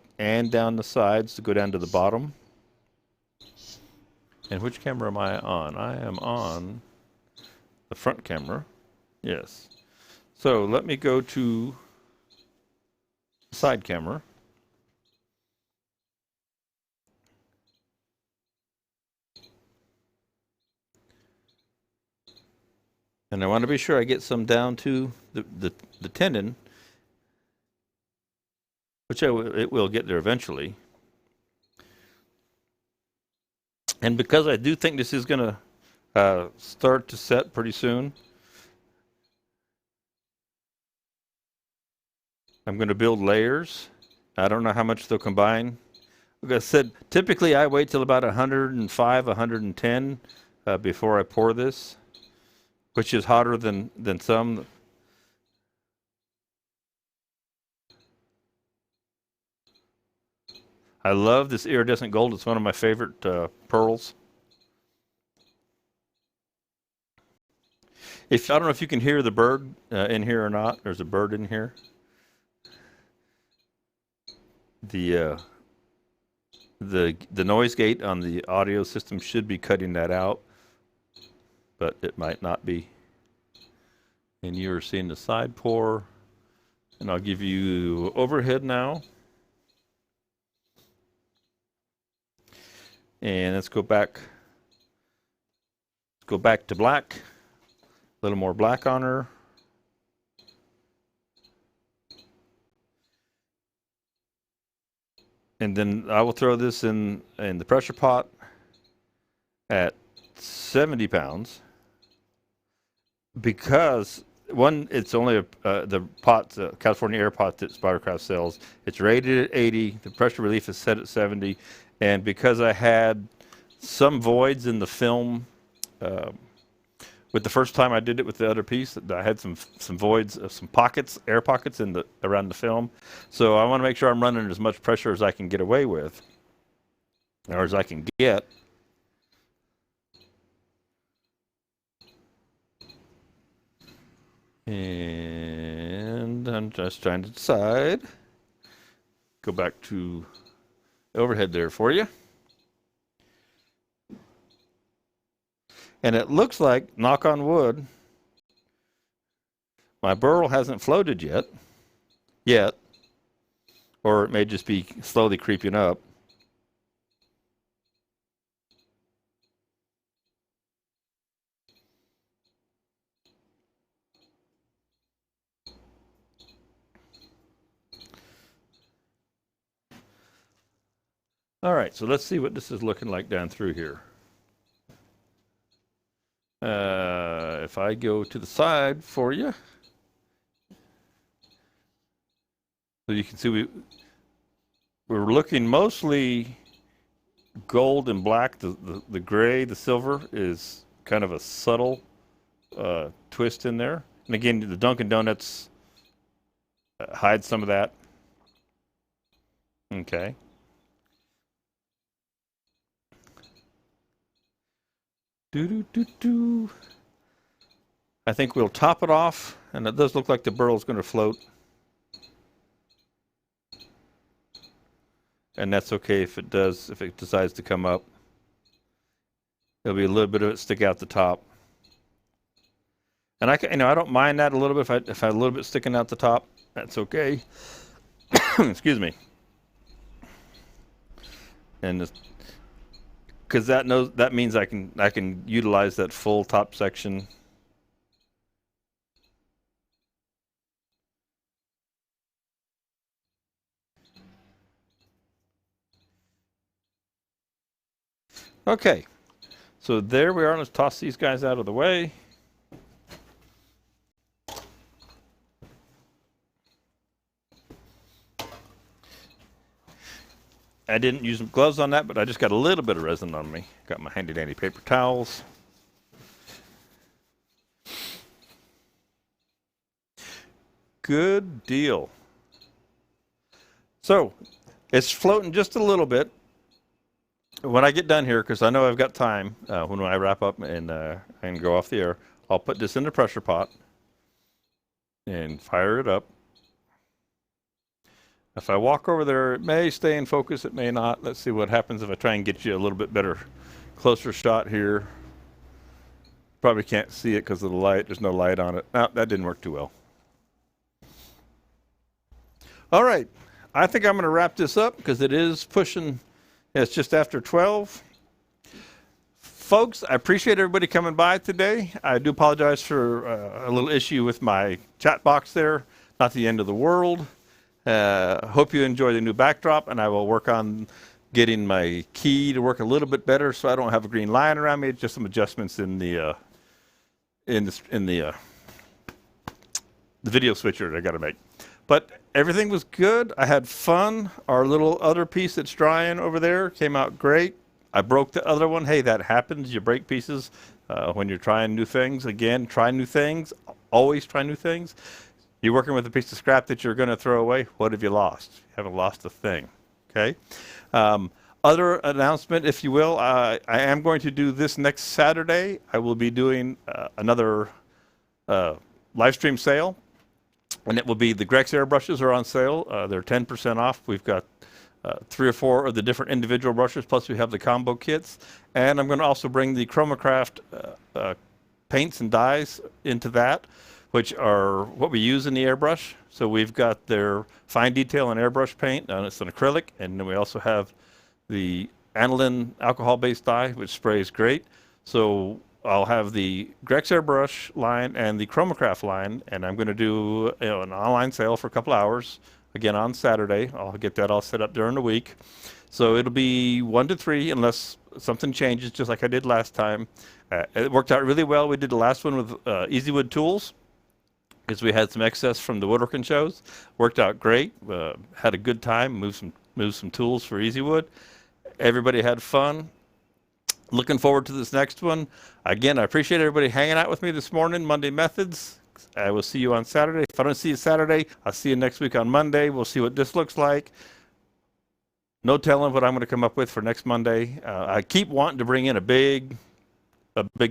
S1: down the sides to go down to the bottom. And which camera am I on? I am on the front camera. Yes. So let me go to the side camera. And I want to be sure I get some down to the tendon, which it will get there eventually. And because I do think this is going to start to set pretty soon, I'm going to build layers. I don't know how much they'll combine. Like I said, typically I wait till about 105, 110 before I pour this, which is hotter than some. I love this iridescent gold. It's one of my favorite pearls. I don't know if you can hear the bird in here or not. There's a bird in here. The noise gate on the audio system should be cutting that out, but it might not be. And you are seeing the side pour, and I'll give you overhead now. And let's go back. Let's go back to black. A little more black on her. And then I will throw this in the pressure pot at 70 pounds. Because one, it's only the pot, the California air pot that Spidercraft sells. It's rated at 80. The pressure relief is set at 70. And because I had some voids in the film, with the first time I did it with the other piece, I had some voids, some pockets, air pockets around the film. So I want to make sure I'm running as much pressure as I can get away with, or as I can get. And I'm just trying to decide. Go back to overhead there for you. And it looks like, knock on wood, my burl hasn't floated yet, or it may just be slowly creeping up. All right, so let's see what this is looking like down through here. If I go to the side for you, so you can see we're looking mostly gold and black. The gray, the silver is kind of a subtle twist in there. And again, the Dunkin' Donuts hides some of that. Okay. Do. I think we'll top it off, and it does look like the burl is going to float. And that's okay if it does, if it decides to come up. There'll be a little bit of it stick out the top. And I don't mind that a little bit if I have a little bit sticking out the top. That's okay. Excuse me. And because that means I can utilize that full top section. Okay, so there we are. Let's toss these guys out of the way. I didn't use gloves on that, but I just got a little bit of resin on me. Got my handy dandy paper towels. Good deal. So it's floating just a little bit. When I get done here, because I know I've got time, when I wrap up and go off the air, I'll put this in the pressure pot and fire it up. If I walk over there, it may stay in focus, it may not. Let's see what happens if I try and get you a little bit better, closer shot here. Probably can't see it because of the light. There's no light on it. No, that didn't work too well. All right, I think I'm going to wrap this up because it is pushing. It's just after 12. Folks, I appreciate everybody coming by today. I do apologize for a little issue with my chat box there. Not the end of the world. Hope you enjoy the new backdrop, and I will work on getting my key to work a little bit better so I don't have a green line around me. Just some adjustments in the video switcher that I got to make. But everything was good. I had fun. Our little other piece that's drying over there came out great. I broke the other one. Hey, that happens. You break pieces when you're trying new things. Again, try new things. Always try new things. You're working with a piece of scrap that you're going to throw away. What have you lost? You haven't lost a thing. Okay. Other announcement, if you will, I am going to do this next Saturday. I will be doing another live stream sale. And it will be the Grex airbrushes are on sale. They're 10% off. We've got 3 or 4 of the different individual brushes, plus we have the combo kits. And I'm going to also bring the Chromacraft paints and dyes into that, which are what we use in the airbrush. So we've got their fine detail and airbrush paint, and it's an acrylic. And then we also have the aniline alcohol-based dye, which sprays great. So I'll have the Grex airbrush line and the Chromacraft line, and I'm going to do an online sale for a couple hours, again on Saturday. I'll get that all set up during the week. So it'll be 1 to 3 unless something changes, just like I did last time. It worked out really well. We did the last one with Easy Wood tools because we had some excess from the woodworking shows. Worked out great. Had a good time. Moved some tools for Easy Wood. Everybody had fun. Looking forward to this next one. Again, I appreciate everybody hanging out with me this morning, Monday Methods. I will see you on Saturday. If I don't see you Saturday, I'll see you next week on Monday. We'll see what this looks like. No telling what I'm going to come up with for next Monday. I keep wanting to bring in a big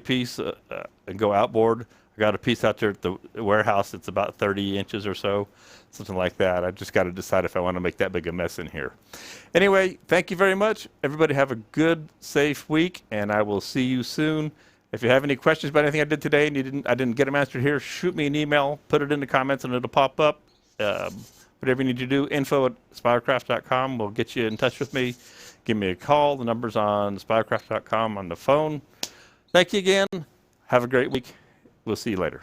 S1: piece and go outboard. I got a piece out there at the warehouse that's about 30 inches or so, something like that. I just got to decide if I want to make that big a mess in here. Anyway, thank you very much. Everybody have a good, safe week, and I will see you soon. If you have any questions about anything I did today and I didn't get them answered here, shoot me an email, put it in the comments, and it'll pop up. Whatever you need to do, info@spirecraft.com will get you in touch with me. Give me a call. The number's on spirecraft.com on the phone. Thank you again. Have a great week. We'll see you later.